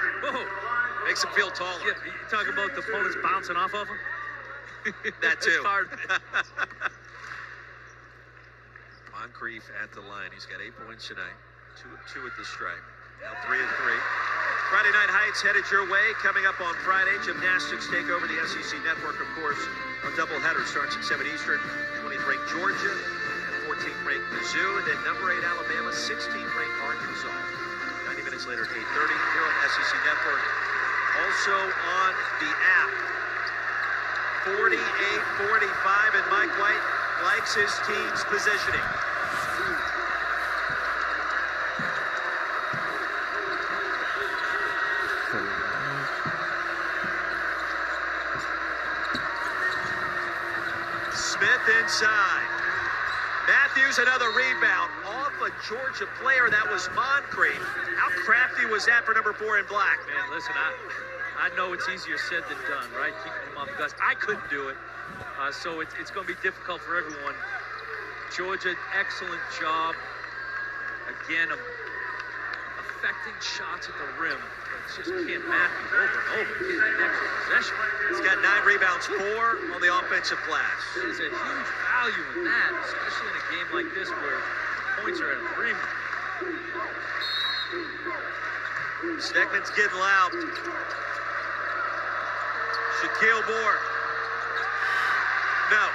makes him feel taller. Yeah, you talking about the opponents bouncing off of him? That too. Part of it. Moncrief at the line. He's got 8 points tonight. 2 of 2 at the stripe. Now 3 of 3. Friday Night Heights headed your way. Coming up on Friday, gymnastics take over the SEC Network, of course. A doubleheader starts at 7 Eastern. 20th ranked Georgia, and 14th ranked Mizzou, and then number 8 Alabama, 16th ranked Arkansas. 90 minutes later at 8:30 here on SEC Network. Also on the app. 48-45, and Mike White likes his team's positioning. Smith inside. Matthews another rebound off a Georgia player. That was Moncrief. How crafty was that for number 4 in black? Man, listen, I know it's easier said than done, right? Keeping him off the glass. I couldn't do it. So it's going to be difficult for everyone. Georgia, excellent job. Again, of affecting shots at the rim. It's just Cam Matthews over and over. Getting an extra possession. He's got 9 rebounds, 4 on the offensive glass. There's a huge value in that, especially in a game like this where points are at a premium. Steckman's getting loud. Shaquille Moore. No.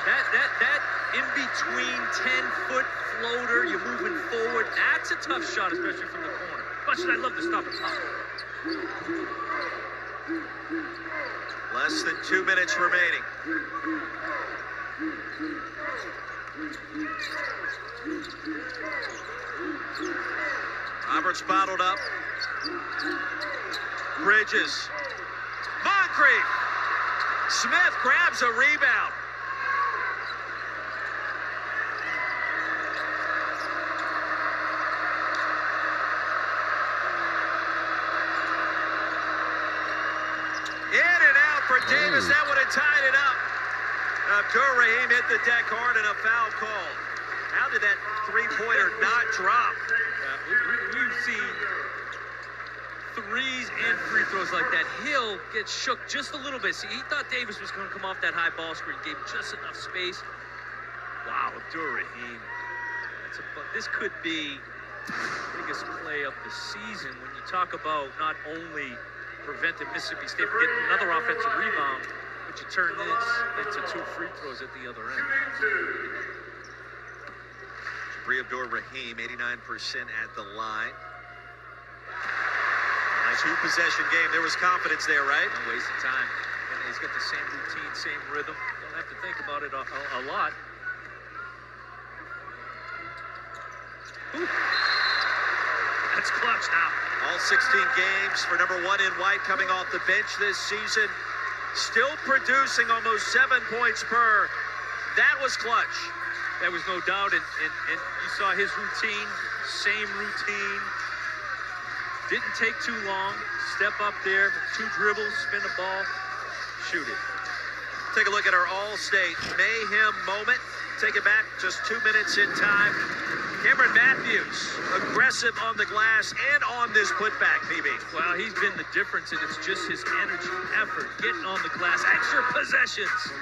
That in between 10-foot floater, you're moving forward. That's a tough shot, especially from the corner. But I love to stop at top. Less than 2 minutes remaining. Roberts bottled up. Bridges. Moncrief. Smith grabs a rebound. In and out for Davis. That would have tied it up. Abdur-Rahim hit the deck hard and a foul call. How did that three-pointer not drop? We've seen threes and free throws like that. Hill gets shook just a little bit. See, he thought Davis was going to come off that high ball screen. Gave him just enough space. Wow, Abdur-Rahim. This could be the biggest play of the season when you talk about not only preventing Mississippi State from getting another offensive rebound, but you turn this into 2 free throws at the other end. Jabri Abdur-Rahim, 89% at the line. Nice 2-possession game. There was confidence there, right? No waste of time. And he's got the same routine, same rhythm. Don't have to think about it a lot. Ooh. That's clutch now. All 16 games for number 1 in White coming off the bench this season. Still producing almost 7 points per. That was clutch. There was no doubt. And you saw his routine, same routine. Didn't take too long. Step up there, 2 dribbles, spin the ball, shoot it. Take a look at our All-State Mayhem moment. Take it back just 2 minutes in time. Cameron Matthews, aggressive on the glass and on this putback, PB. Well, he's been the difference, and it's just his energy, effort, getting on the glass, extra possessions.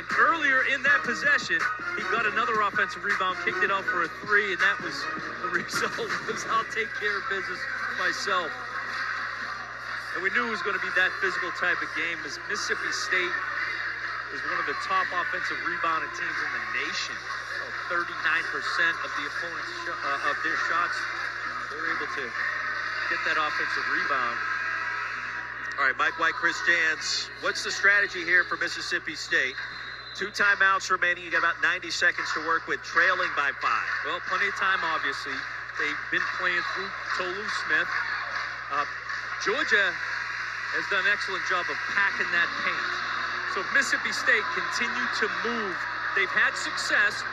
And earlier in that possession, he got another offensive rebound, kicked it out for a 3, and that was the result. Was I'll take care of business myself. And we knew it was going to be that physical type of game, as Mississippi State is one of the top offensive rebounding teams in the nation. 39% of the opponent's of their shots, they're able to get that offensive rebound. All right, Mike White, Chris Jans. What's the strategy here for Mississippi State? 2 timeouts remaining. You got about 90 seconds to work with, trailing by 5. Well, plenty of time, obviously. They've been playing through Tolu Smith. Georgia has done an excellent job of packing that paint. So if Mississippi State continue to move, they've had success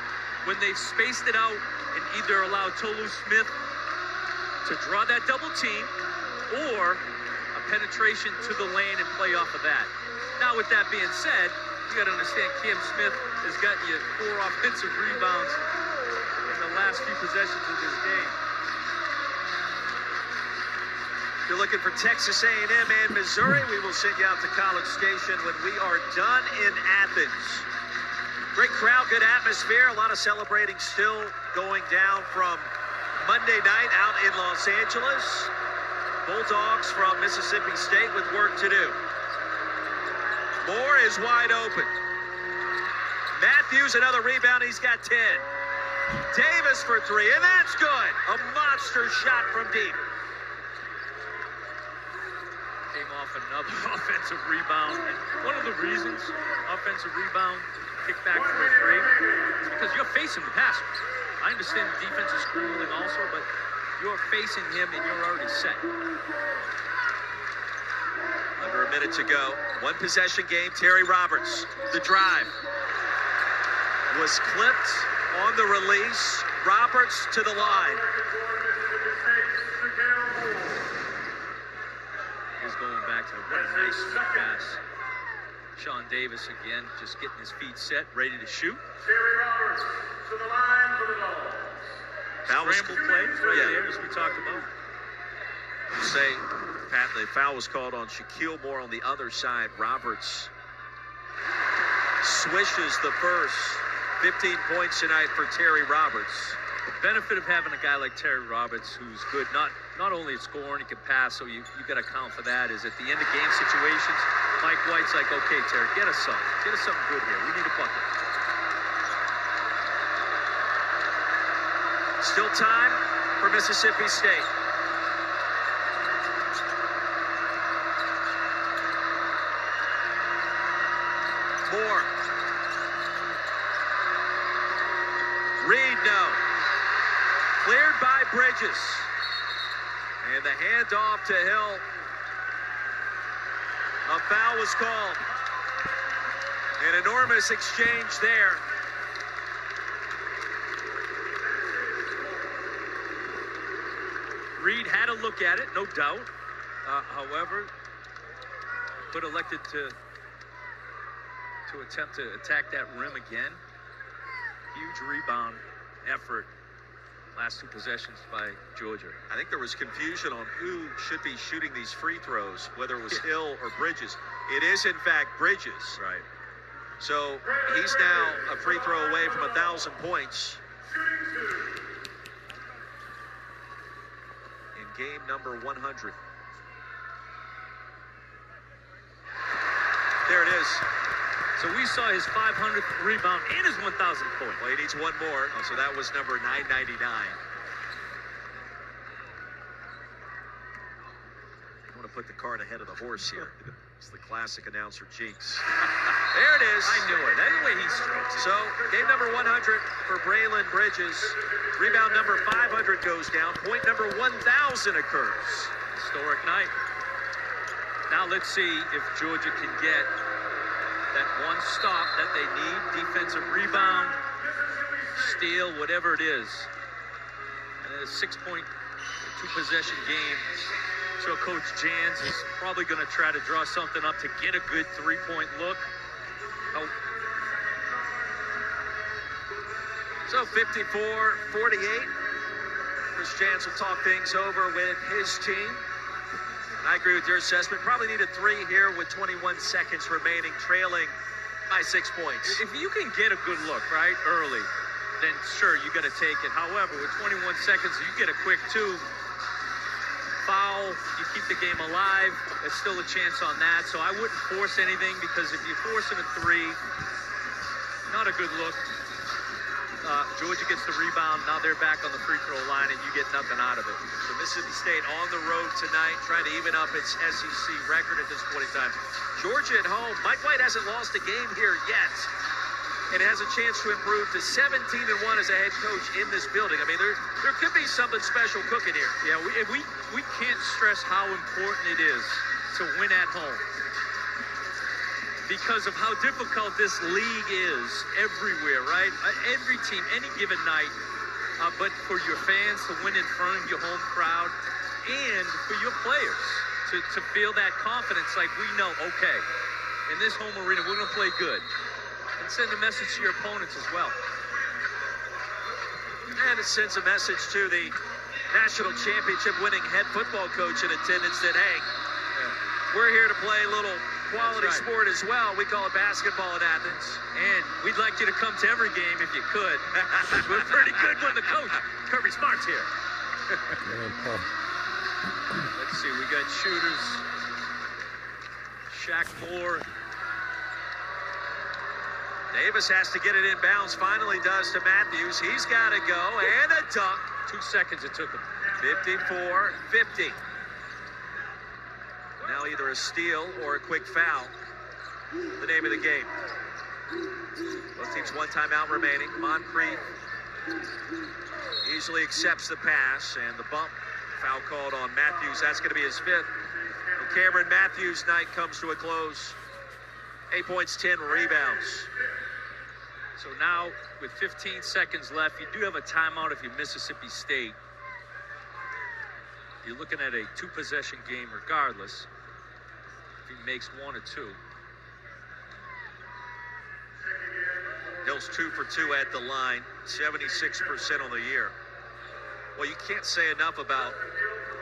when they've spaced it out and either allowed Tolu Smith to draw that double team or a penetration to the lane and play off of that. Now, with that being said, you got to understand Cam Smith has gotten you 4 offensive rebounds in the last few possessions of this game. If you're looking for Texas A&M and Missouri, we will send you out to College Station when we are done in Athens. Great crowd, good atmosphere, a lot of celebrating still going down from Monday night out in Los Angeles. Bulldogs from Mississippi State with work to do. Moore is wide open. Matthews, another rebound, he's got 10. Davis for 3, and that's good. A monster shot from deep. Came off another offensive rebound. And one of the reasons offensive rebound, kick back for a 3, is because you're facing the passer. I understand the defense is scrambling also, but you're facing him and you're already set. Under a minute to go. 1 possession game. Terry Roberts. The drive was clipped on the release. Roberts to the line. He's going back to what a nice pass. Sean Davis again, just getting his feet set, ready to shoot. Terry Roberts to the line for the Dogs. Scramble plays right there, as we talked about. Say, Pat, the foul was called on Shaquille Moore on the other side. Roberts swishes the first. 15 points tonight for Terry Roberts. The benefit of having a guy like Terry Roberts who's good, not only at scoring, he can pass, so you got to account for that, is at the end of game situations, Mike White's like, okay, Terry, get us something. Get us something good here. We need a bucket. Still time for Mississippi State. Moore. Reed, no. Cleared by Bridges. And the handoff to Hill. A foul was called. An enormous exchange there. Reed had a look at it, no doubt. However, but elected to attempt to attack that rim again. Huge rebound effort. Last 2 possessions by Georgia. I think there was confusion on who should be shooting these free throws, whether it was Hill or Bridges. It is, in fact, Bridges. Right. So he's now a free throw away from 1,000 points. In game number 100. There it is. So we saw his 500th rebound and his 1,000th point. Well, he needs 1 more. Oh, so that was number 999. I want to put the cart ahead of the horse here. It's the classic announcer jinx. There it is. I knew it. That's the way he strokes it. So game number 100 for Braylon Bridges. Rebound number 500 goes down. Point number 1,000 occurs. Historic night. Now let's see if Georgia can get that one stop that they need, defensive rebound, steal, whatever it is. And a 6-point, 2-possession game. So Coach Jans is probably going to try to draw something up to get a good 3-point look. Oh. So 54-48. Chris Jans will talk things over with his team. I agree with your assessment. Probably need a 3 here with 21 seconds remaining, trailing by 6 points. If you can get a good look, right, early, then sure, you got to take it. However, with 21 seconds, you get a quick 2. Foul, you keep the game alive. There's still a chance on that. So I wouldn't force anything, because if you're forcing a 3, not a good look. Georgia gets the rebound. Now they're back on the free throw line, and you get nothing out of it. So Mississippi State on the road tonight, trying to even up its SEC record at this point in time. Georgia at home. Mike White hasn't lost a game here yet. and has a chance to improve to 17-1 as a head coach in this building. I mean, there could be something special cooking here. Yeah, we can't stress how important it is to win at home because of how difficult this league is everywhere, right? Every team, any given night, but for your fans to win in front of your home crowd and for your players to feel that confidence, like we know, okay, in this home arena, we're going to play good. And send a message to your opponents as well. And it sends a message to the national championship winning head football coach in attendance that, hey, we're here to play a little quality sport as well. We call it basketball in Athens. And we'd like you to come to every game if you could. We're pretty good when the coach, Kirby Smart's here. Let's see, we got shooters. Shaq Moore. Davis has to get it inbounds, finally does to Matthews. He's got to go, and a dunk. 2 seconds it took him. 54-50. Now either a steal or a quick foul. The name of the game. Both teams one timeout remaining. Moncrief easily accepts the pass, and the bump. Foul called on Matthews. That's going to be his fifth. And Cameron Matthews' night comes to a close. 8 points, 10 rebounds. So now, with 15 seconds left, you do have a timeout if you're Mississippi State. You're looking at a two-possession game regardless. If he makes one or two. Hill's 2 for 2 at the line, 76% on the year. Well, you can't say enough about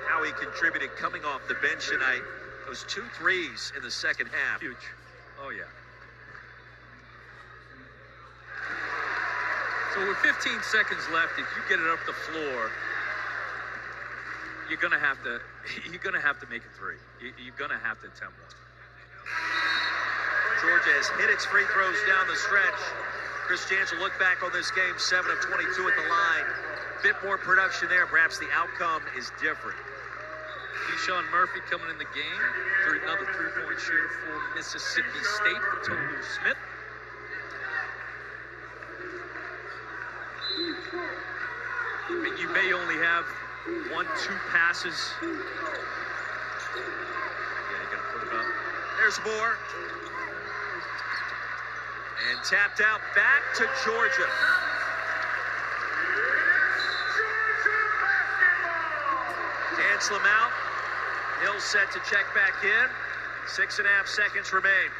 how he contributed coming off the bench tonight. Those 2 threes in the second half. Huge. Oh, yeah. So with 15 seconds left, if you get it up the floor, you're gonna have to make a three. You're gonna have to attempt one. Georgia has hit its free throws down the stretch. Chris Jans will look back on this game, 7 of 22 at the line. Bit more production there. Perhaps the outcome is different. Keyshawn Murphy coming in the game. Another three-point shooter for Mississippi State for Tolu Smith. You may only have 1-2 passes. Yeah, you gotta put it up. There's Moore. And tapped out back to Georgia. Cancel him out. Hill set to check back in. 6.5 seconds remain.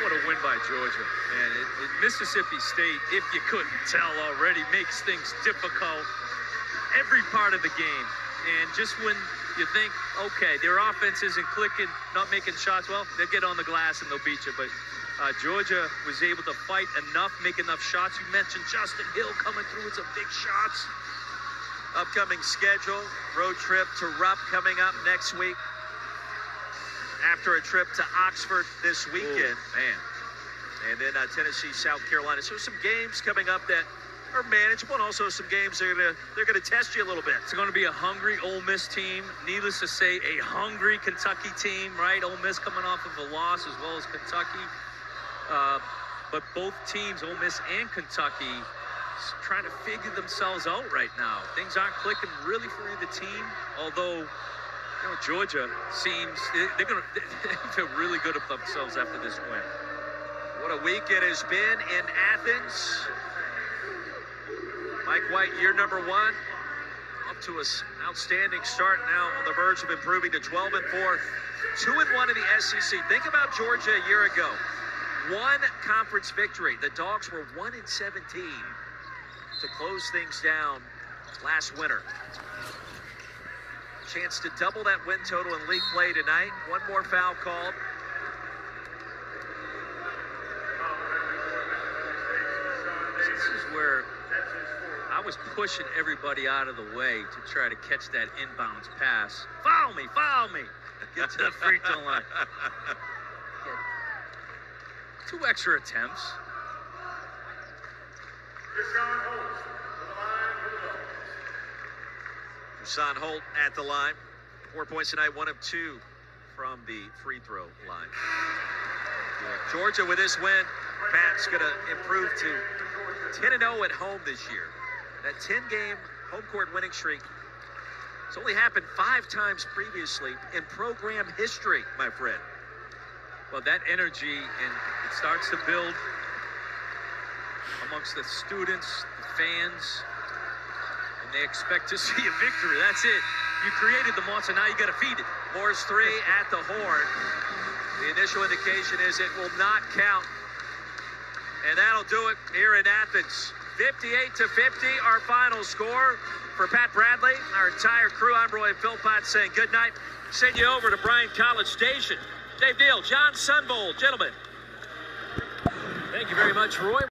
What a win by Georgia. Man, Mississippi State, if you couldn't tell already, makes things difficult every part of the game. And just when you think, okay, their offense isn't clicking, not making shots, well, they'll get on the glass and they'll beat you. But Georgia was able to fight enough, make enough shots. You mentioned Justin Hill coming through with some big shots. Upcoming schedule, road trip to Rupp coming up next week. After a trip to Oxford this weekend. Ooh, man. And then Tennessee, South Carolina. So some games coming up that are manageable, and also some games they're gonna test you a little bit. It's going to be a hungry Ole Miss team. Needless to say, a hungry Kentucky team, right? Ole Miss coming off of a loss as well as Kentucky. But both teams, Ole Miss and Kentucky, trying to figure themselves out right now. Things aren't clicking really for either team, although Georgia seems they feel really good about themselves after this win. What a week it has been in Athens. Mike White, year number 1, up to an outstanding start now on the verge of improving to 12-4, 2-1 in the SEC. Think about Georgia a year ago. 1 conference victory. The Dogs were 1-17 to close things down last winter. Chance to double that win total in league play tonight. 1 more foul called. This is where I was pushing everybody out of the way to try to catch that inbounds pass. Foul me, foul me. Get to the free throw line. 2 extra attempts. Son Holt at the line. 4 points tonight, 1 of 2 from the free throw line. Yeah, Georgia with this win, Pat's going to improve to 10-0 at home this year. That 10-game home court winning streak has only happened 5 times previously in program history, my friend. Well, that energy, and it starts to build amongst the students, the fans, and they expect to see a victory. That's it. You created the monster, now you got to feed it. Moore's 3 at the horn. The initial indication is it will not count. And that'll do it here in Athens. 58-50, our final score. For Pat Bradley, our entire crew, I'm Roy Philpott saying good night. Send you over to Bryan College Station. Dave Deal, John Sunvold, gentlemen. Thank you very much, Roy.